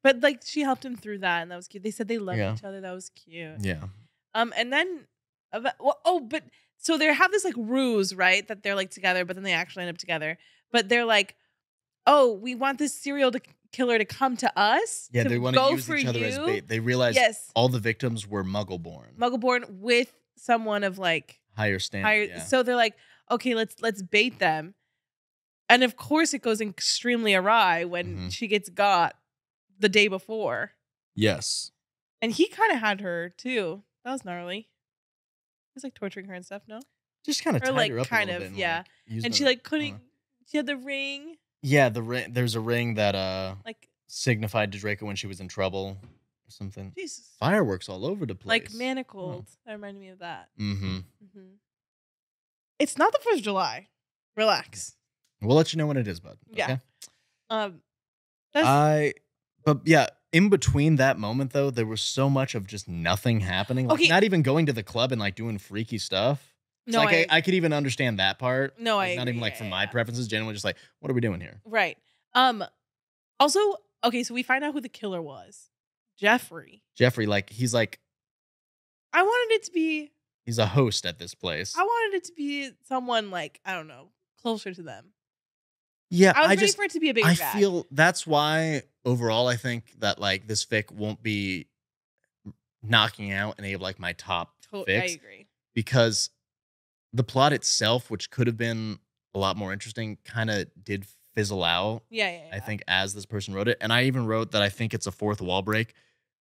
But like, she helped him through that, and that was cute. They said they loved each other. That was cute. Yeah. And then, but. So they have this like ruse, right? That they're like together, but then they actually end up together. But they're like, oh, we want this serial killer to come to us. Yeah, they want to use each other as bait. They realized all the victims were Muggle-born. Muggle-born with someone of like higher standing. Yeah. So they're like, okay, let's bait them. And of course it goes extremely awry when she gets got the day before. Yes. And he kind of had her too. That was gnarly. He was like torturing her and stuff, no? Just kind of tied like her up kind a of, bit yeah. Like, and she like couldn't. She had the ring. Yeah, the ring. There's a ring that like signified to Draco when she was in trouble, something. Jesus. Fireworks all over the place. Like manacled. That reminded me of that. Mm-hmm. It's not the 1st of July. Relax. We'll let you know when it is, bud. Okay? Yeah. But yeah, in between that moment though, there was so much of just nothing happening. Like not even going to the club and like doing freaky stuff. No, like I could even understand that part. No, like, not even like for my preferences, genuinely just like, what are we doing here? Right. Also, okay, so we find out who the killer was. Jeffrey, like he's like I wanted it to be he's a host at this place. I wanted it to be someone like, I don't know, closer to them. Yeah, I was ready for it to be a bigger guy. I feel that's why overall I think that like this fic won't be knocking out any of like my top fics. I agree. Because the plot itself, which could have been a lot more interesting, kind of did fizzle out. Yeah. I think as this person wrote it. And I even wrote that I think it's a fourth wall break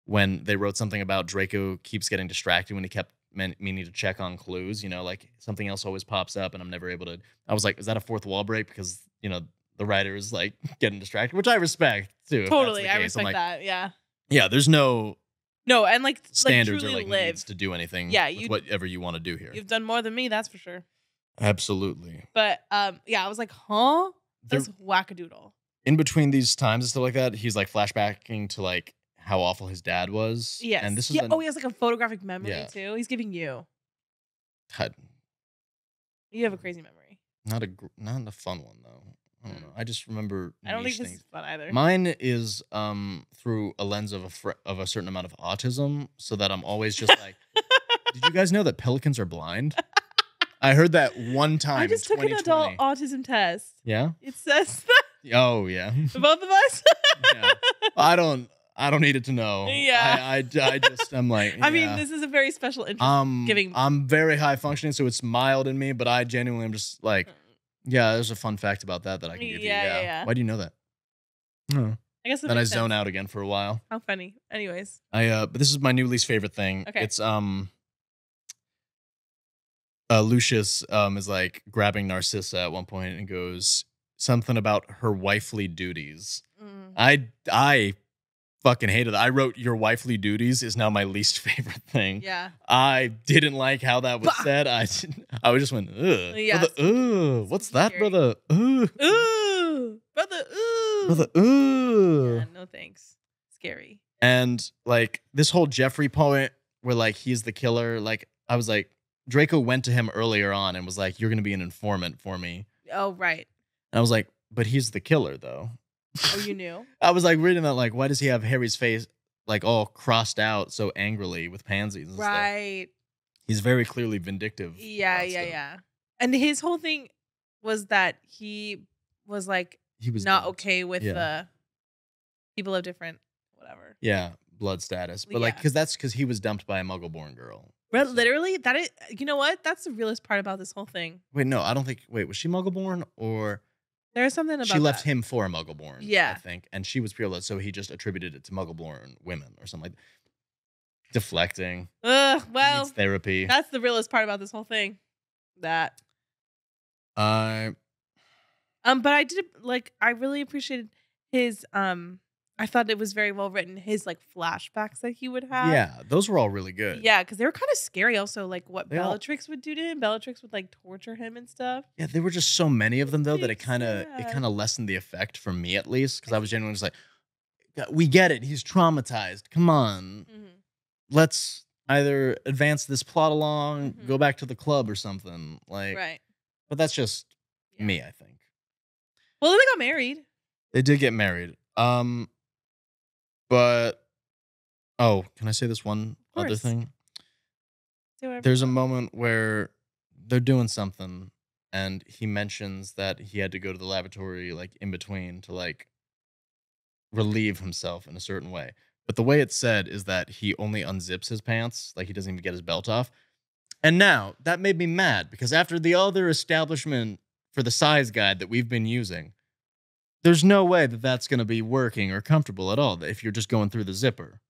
when they wrote something about Draco keeps getting distracted when he kept meaning to check on clues. You know, like something else always pops up and I'm never able to. I was like, is that a fourth wall break? Because, you know, the writer is like getting distracted, which I respect too. Totally. I respect that. Yeah. Yeah. There's no and like standards like, or like needs to do anything. Yeah. With whatever you want to do here. You've done more than me. That's for sure. Absolutely. But yeah, I was like, huh? That's wackadoodle. In between these times and stuff like that, he's like flashbacking to like how awful his dad was. Yes. And this is he has like a photographic memory too. He's giving you. You have a crazy memory. Not a fun one though. I don't know. I just remember. I don't think this is fun either. Mine is through a lens of a certain amount of autism, so that I'm always just like, did you guys know that pelicans are blind? I heard that one time. I just took an adult autism test. Yeah. It says that. Oh yeah. Both of us. Yeah. I don't need it to know. Yeah. I just I'm like. I mean, this is a very special interest. I'm very high functioning, so it's mild in me, but I genuinely am just like. Yeah, there's a fun fact about that I can give you. Yeah. Why do you know that? I guess then I zone out again for a while. How funny. Anyways. But this is my new least favorite thing. Okay. It's Lucius is like grabbing Narcissa at one point and goes something about her wifely duties. I fucking hated that. I wrote your wifely duties is now my least favorite thing. Yeah. I didn't like how that was said. I just went, ugh. Yes. Brother, what's that, scary. brother? Ooh. Brother, ooh. Brother, ooh. Yeah, no thanks. Scary. And like this whole Jeffrey point where like he's the killer, like I was like, Draco went to him earlier on and was like, you're going to be an informant for me. Oh, right. And I was like, but he's the killer though. Oh, you knew? I was like reading that, like, why does he have Harry's face like all crossed out so angrily with pansies and stuff? He's very clearly vindictive. Yeah. And his whole thing was that he was like not okay with the people of different whatever. Yeah, blood status. But like, because he was dumped by a Muggle-born girl. But literally, that is, you know what? That's the realest part about this whole thing. Wait, no, I don't think. Wait, was she Muggle-born or? There's something about she left him for a Muggle-born. Yeah, I think, and she was pure, so he just attributed it to Muggle-born women or something like that. Deflecting. Well, needs therapy. That's the realest part about this whole thing. That. But I did like. I really appreciated his. I thought it was very well written. His like flashbacks that he would have. Yeah, those were all really good. Yeah, because they were kind of scary. Also, like what Bellatrix would do to him. Bellatrix would like torture him and stuff. Yeah, there were just so many of them though that it kind of lessened the effect for me at least because I was genuinely just like, we get it. He's traumatized. Come on, let's either advance this plot along, go back to the club or something. Like, right. But that's just me, I think. Well, they got married. They did get married. But, can I say this one other thing? There's a moment where they're doing something and he mentions that he had to go to the lavatory like in between to like relieve himself in a certain way. But the way it's said is that he only unzips his pants, like he doesn't even get his belt off. And now that made me mad because after the other establishment for the size guide that we've been using, there's no way that that's going to be working or comfortable at all if you're just going through the zipper.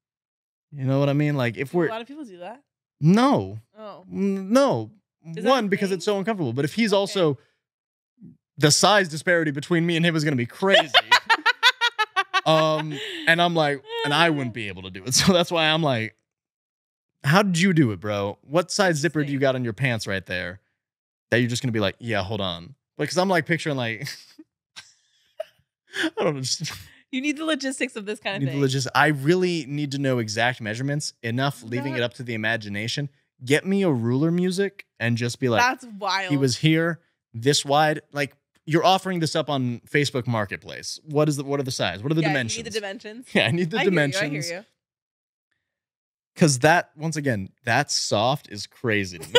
You know what I mean? Like if we're... A lot of people do that? No. Oh. No. One, because it's so uncomfortable. But if he's also... The size disparity between me and him is going to be crazy. And I'm like, and I wouldn't be able to do it. So that's why I'm like, how did you do it, bro? What size zipper do you got on your pants right there that you're just going to be like, yeah, hold on. Because I'm like picturing like, I don't know. Just, you need the logistics of this kind of thing. I really need to know exact measurements, enough leaving it up to the imagination. Get me a ruler, Musyc, and just be like, that's wild. He was here, this wide. Like, you're offering this up on Facebook Marketplace. What are the size? What are the dimensions? You need the dimensions. Yeah, I need the dimensions. I hear you. Because that, once again, that soft is crazy to me.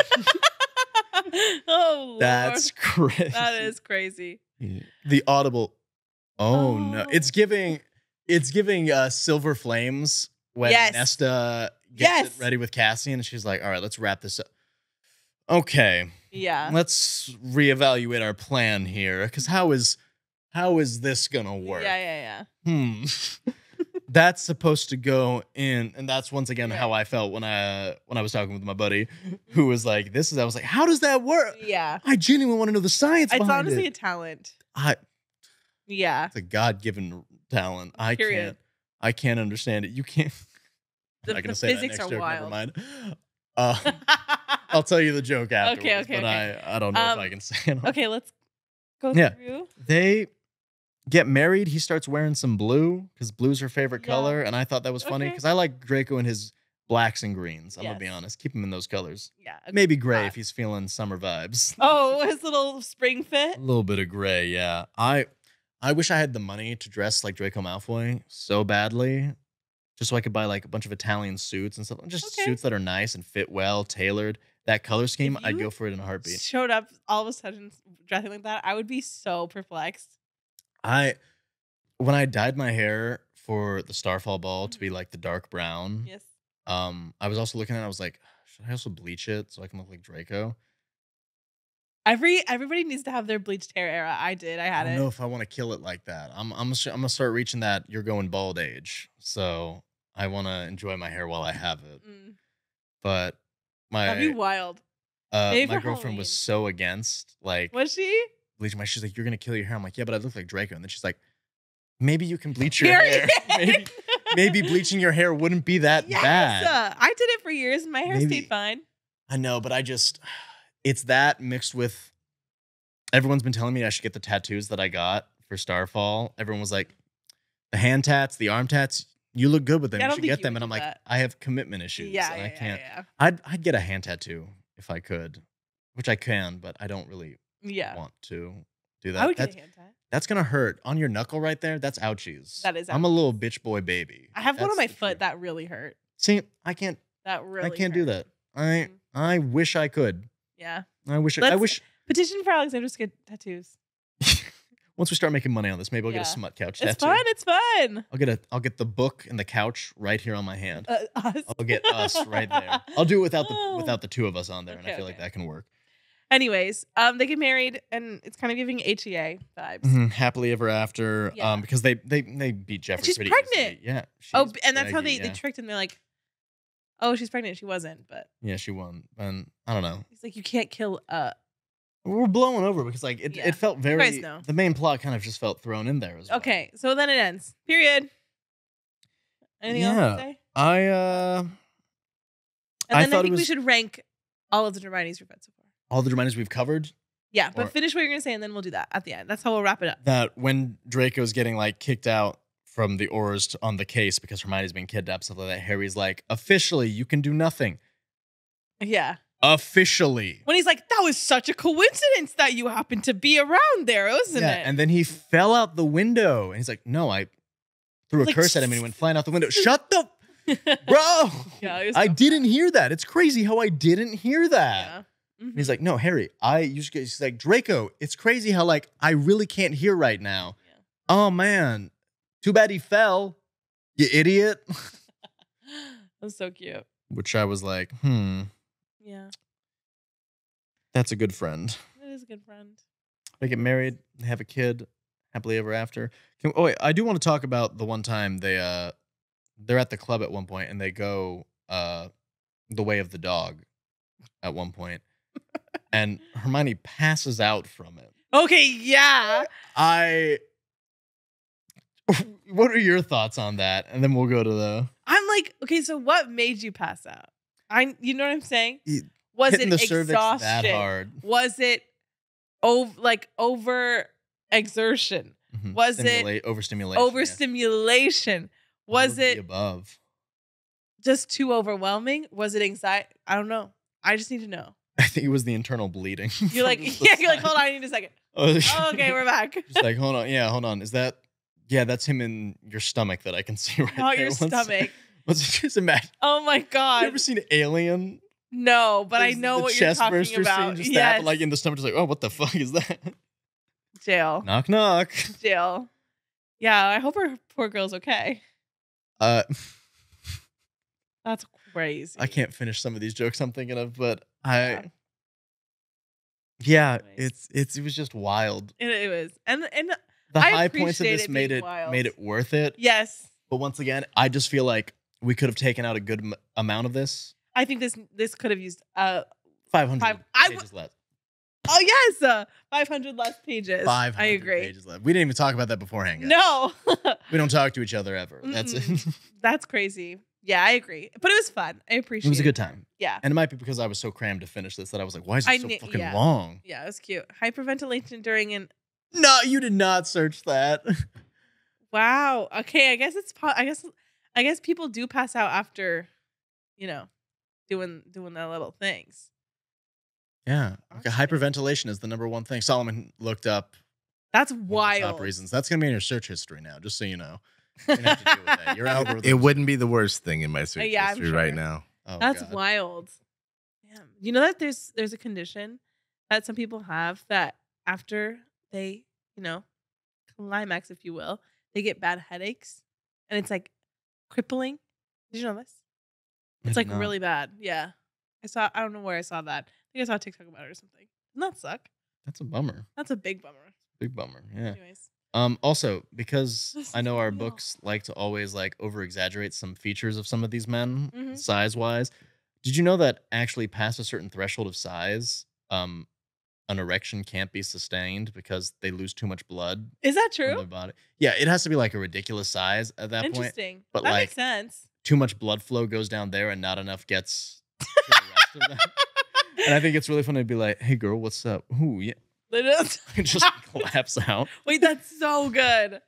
Oh, Lord. That's crazy. That is crazy. The audible. Oh, no. It's giving Silver Flames when Nesta gets it ready with Cassian. And she's like, all right, let's wrap this up. Okay. Yeah. Let's reevaluate our plan here. Because how is this going to work? Yeah. That's supposed to go in, and that's once again how I felt when I was talking with my buddy, who was like, I was like, how does that work? Yeah, I genuinely want to know the science behind it. It's honestly a talent. It's a God-given talent. I can't understand it. You can't. I'm not gonna say that next joke. Wild. Never mind. I'll tell you the joke afterwards. Okay. But I don't know if I can say it. Okay, let's go through. They get married. He starts wearing some blue because blue's her favorite color, and I thought that was funny because I like Draco in his blacks and greens. I'm gonna be honest. Keep him in those colors. Yeah. Maybe gray if he's feeling summer vibes. Oh, his little spring fit. A little bit of gray. Yeah. I wish I had the money to dress like Draco Malfoy so badly, just so I could buy like a bunch of Italian suits and stuff. Just suits that are nice and fit well, tailored. That color scheme, I'd go for it in a heartbeat. Showed up all of a sudden dressing like that, I would be so perplexed. When I dyed my hair for the Starfall ball to be like the dark brown. Yes. I was also looking at it, I was like, should I also bleach it so I can look like Draco? Everybody needs to have their bleached hair era. I had it. I don't know if I want to kill it like that. I'm gonna start reaching that you're going bald age. So I want to enjoy my hair while I have it. But that'd be wild. My girlfriend was so against was she? Bleaching my. She's like, you're gonna kill your hair. I'm like, yeah, but I look like Draco. And then she's like, maybe you can bleach your hair. maybe bleaching your hair wouldn't be that bad. I did it for years and my hair stayed fine. I know, but it's that mixed with, everyone's been telling me I should get the tattoos that I got for Starfall. Everyone was like, the hand tats, the arm tats, you look good with them. You should get them. And I'm like, I have commitment issues. Yeah, and I can't. Yeah. I'd get a hand tattoo if I could, which I can, but I don't really want to do that. I would get a hand tat. That's going to hurt. On your knuckle right there, that's ouchies. That is ouchies. I'm a little bitch boy baby. I have one on my foot that really hurt. See, I can't. That really I can't do that. I wish I could. Yeah. I wish. Petition for Alexandros to get tattoos. Once we start making money on this, maybe I'll get a Smut Couch tattoo. It's fun. I'll get the book and the couch right here on my hand. Us. I'll get us right there. I'll do it without the two of us on there, and I feel like that can work. Anyways, they get married, and it's kind of giving HEA vibes. Happily ever after. Yeah. Because they beat Jeffrey. She's pretty pregnant. Easily. Yeah. And that's how they tricked him. They're like, oh, she's pregnant. She wasn't, but yeah, she won. And I don't know. He's like, you can't kill We're blowing over because it felt very. The main plot kind of just felt thrown in there as well. Okay, so then it ends. Period. Anything else to say? And then I think we should rank all of the Dramionies we've read so far. All the Dramionies we've covered? Yeah, but finish what you're going to say and then we'll do that at the end. That's how we'll wrap it up. That when Draco's getting kicked out from the oars on the case because Hermione's being kidnapped, stuff like that, Harry's like, officially, you can do nothing. Yeah. Officially. When he's like, that was such a coincidence that you happened to be around there, wasn't it? And then he fell out the window. And he's like, no, I threw a curse at him and he went flying out the window. Shut the... Bro! Yeah, I didn't hear that. It's crazy how I didn't hear that. Yeah. He's like, no, Harry, he's like, Draco, it's crazy how I really can't hear right now. Yeah. Oh, man. Too bad he fell. You idiot. That's so cute. Which I was like, Yeah. That's a good friend. That is a good friend. They get married, they have a kid, happily ever after. Wait, I do want to talk about the one time they're at the club at one point and they go the way of the dog at one point. And Hermione passes out from it. Okay, yeah. What are your thoughts on that? And then we'll go to the. I'm like, okay, so what made you pass out? You know what I'm saying? Was Hitting it the cervix exhaustion? that hard? Was it over exertion? Mm-hmm. Was it overstimulation? Overstimulation. Yeah. Was it above? Just too overwhelming? Was it anxiety? I don't know. I just need to know. I think it was the internal bleeding. You're like, you're like, hold on, I need a second. Oh, okay, we're back. Just like, hold on. Yeah, hold on. Is that? Yeah, that's him in your stomach that I can see right Not there. your stomach. Let's just imagine. Oh my God. You ever seen Alien? No, but I know what you're talking about. Scene just happened, like in the stomach, just like, oh, what the fuck is that? Jail. Knock, knock. Jail. Yeah, I hope her poor girl's okay. That's crazy. I can't finish some of these jokes I'm thinking of, but it was just wild. It was, and the high points of this made it worth it. Yes, but once again, I just feel like we could have taken out a good amount of this. I think this could have used 500 pages less. Oh yes, 500 less pages. 500 I agree. Pages left. We didn't even talk about that beforehand, guys. No, we don't talk to each other ever. That's it. That's crazy. Yeah, I agree. But it was fun. I appreciate it. It was a good time. Yeah. And it might be because I was so crammed to finish this that I was like, why is it so fucking long? Yeah, it was cute. Hyperventilation during an. No, you did not search that. Wow. Okay, I guess I guess people do pass out after, doing their little things. Yeah. Okay. Hyperventilation is the number one thing. Solomon looked up. That's wild. Top reasons. That's going to be in your search history now, just so you know. You're gonna have to deal with that. Your algorithm. It wouldn't be the worst thing in my search history right now. Oh, that's God. wild. Damn. You know that there's a condition that some people have that after they, climax, if you will, they get bad headaches. And it's like crippling. Did you know this? It's like really bad. Yeah. I don't know where I saw that. I think I saw a TikTok about it or something. Doesn't that suck? That's a bummer. That's a big bummer. Big bummer. Yeah. Anyways. Also, because I know our books like to always over exaggerate some features of some of these men, size wise. Did you know that actually past a certain threshold of size, an erection can't be sustained because they lose too much blood? Is that true? From their body. Yeah, it has to be like a ridiculous size at that point. Interesting. But that makes sense. Too much blood flow goes down there and not enough gets to the rest of them. And I think it's really funny to be like, hey girl, what's up? Ooh, yeah. It just collapse out. Wait, that's so good.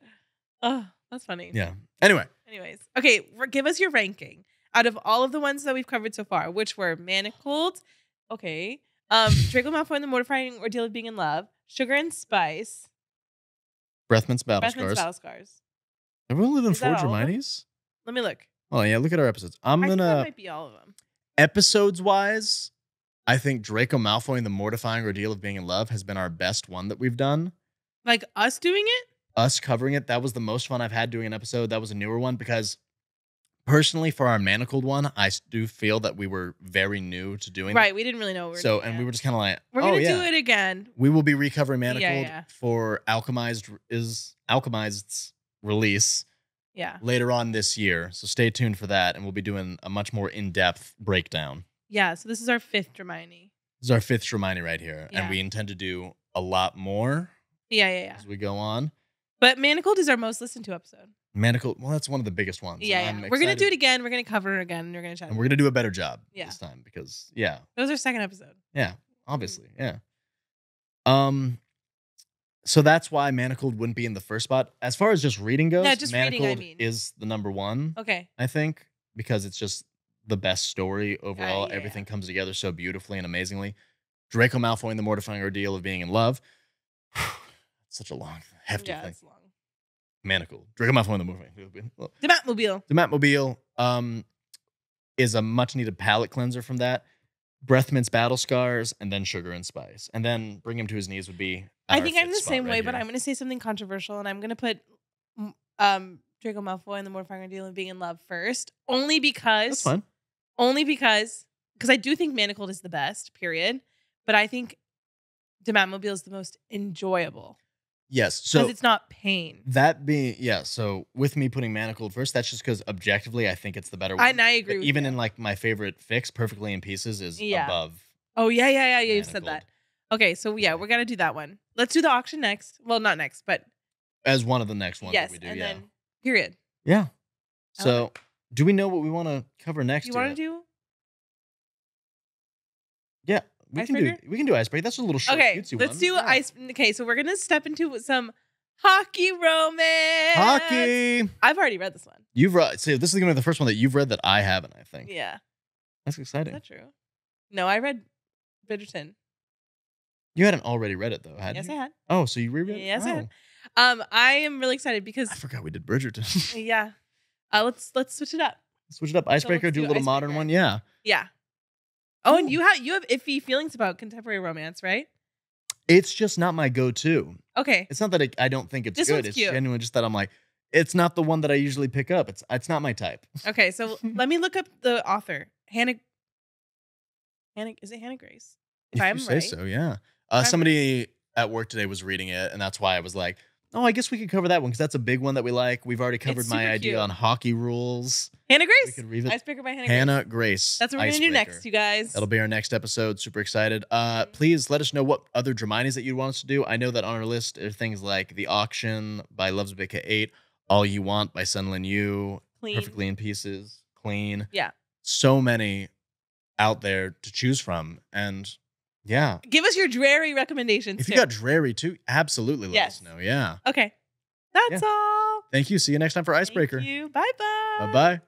Oh, that's funny. Yeah. Anyways. Okay, give us your ranking. Out of all of the ones that we've covered so far, which were Manacled, okay, Draco Malfoy and the Mortifying Ordeal of Being in Love, Sugar and Spice, Breathman's Battle Scars. Have we only done 4 Dramionies? Let me look. Oh yeah, look at our episodes. I think that might be all of them. Episodes wise, I think Draco Malfoy and the Mortifying Ordeal of Being in Love has been our best one that we've done. Like us doing it? Us covering it. That was the most fun I've had doing an episode. That was a newer one because personally for our Manacled one, I do feel that we were very new to doing Right, we didn't really know what we were doing. And we were just kind of like, we're going to do it again. We will be recovering Manacled for Alchemized's release later on this year. So stay tuned for that and we'll be doing a much more in-depth breakdown. Yeah, so this is our 5th Dramione. This is our 5th Dramione right here. Yeah. And we intend to do a lot more as we go on. But Manacled is our most listened to episode. Manacled, well, that's one of the biggest ones. Yeah. We're going to do it again. We're going to cover it again. And we're going to chat. And we're going to do a better job this time because, It was our 2nd episode. Yeah, obviously. Yeah. So that's why Manacled wouldn't be in the first spot. As far as just reading goes, Manacled is the number 1. Okay. I think because it's just the best story overall. Everything comes together so beautifully and amazingly. Draco Malfoy and the Mortifying Ordeal of Being in Love. Such a long, hefty thing. It's long. Manacled. Draco Malfoy and the Mortifying Ordeal. The Matmobile is a much needed palate cleanser from that. Breathman's Battle Scars, and then Sugar and Spice. And then Bring Him to His Knees would be I think I'm the same way, but I'm going to say something controversial, and I'm going to put Draco Malfoy and the Mortifying Ordeal of Being in Love first. Only because... That's fine. Only because I do think Manacled is the best, period. But I think the Matmobile is the most enjoyable. Yes. So because it's not pain. That being, so with me putting Manacled first, that's just because objectively I think it's the better one. And I agree with even in my favorite fix, Perfectly in Pieces is above. Oh, yeah. You've said that. Okay, so we're going to do that one. Let's do the auction next. Well, not next, but as one of the next ones that we do. And Yeah. then period. Yeah. So, do we know what we want to cover next? You want to do? Yeah, we can do icebreaker. That's a little short. Okay, let's do ice. Okay, so we're gonna step into some hockey romance. Hockey. I've already read this one. You've read. See, this is gonna be the first one that you've read that I haven't. I think. Yeah. That's exciting. Is that true? No, I read Bridgerton. You hadn't already read it though, had you? Yes, I had. Oh, so you reread it? Yes, I had. I am really excited because I forgot we did Bridgerton. yeah. Let's switch it up. Switch it up. Icebreaker. So do a little modern one. Yeah. Yeah. Oh, and you have iffy feelings about contemporary romance, right? It's just not my go-to. Okay. It's not that I don't think it's This good. one's It's cute. genuinely just that I'm like, it's not the one that I usually pick up. It's not my type. Okay, so let me look up the author. Hannah, is it Hannah Grace? If I'm you say right. so, yeah. Somebody at work today was reading it, and that's why I was like, oh, I guess we could cover that one because that's a big one that we like. We've already covered my idea on hockey rules. Hannah Grace. We could read it. Icebreaker by Hannah Grace. That's what we're going to do next, you guys. That'll be our next episode. Super excited. Please let us know what other Dramionies that you'd want us to do. I know that on our list are things like The Auction by Loves Becca 8, All You Want by Sunlin Yu, Clean. Perfectly in Pieces, Clean. Yeah. So many out there to choose from. And yeah. Give us your dreary recommendations. If you got dreary too, absolutely let us know. Yeah. Okay. That's all. Thank you. See you next time for Icebreaker. Thank you. Bye-bye. Bye-bye.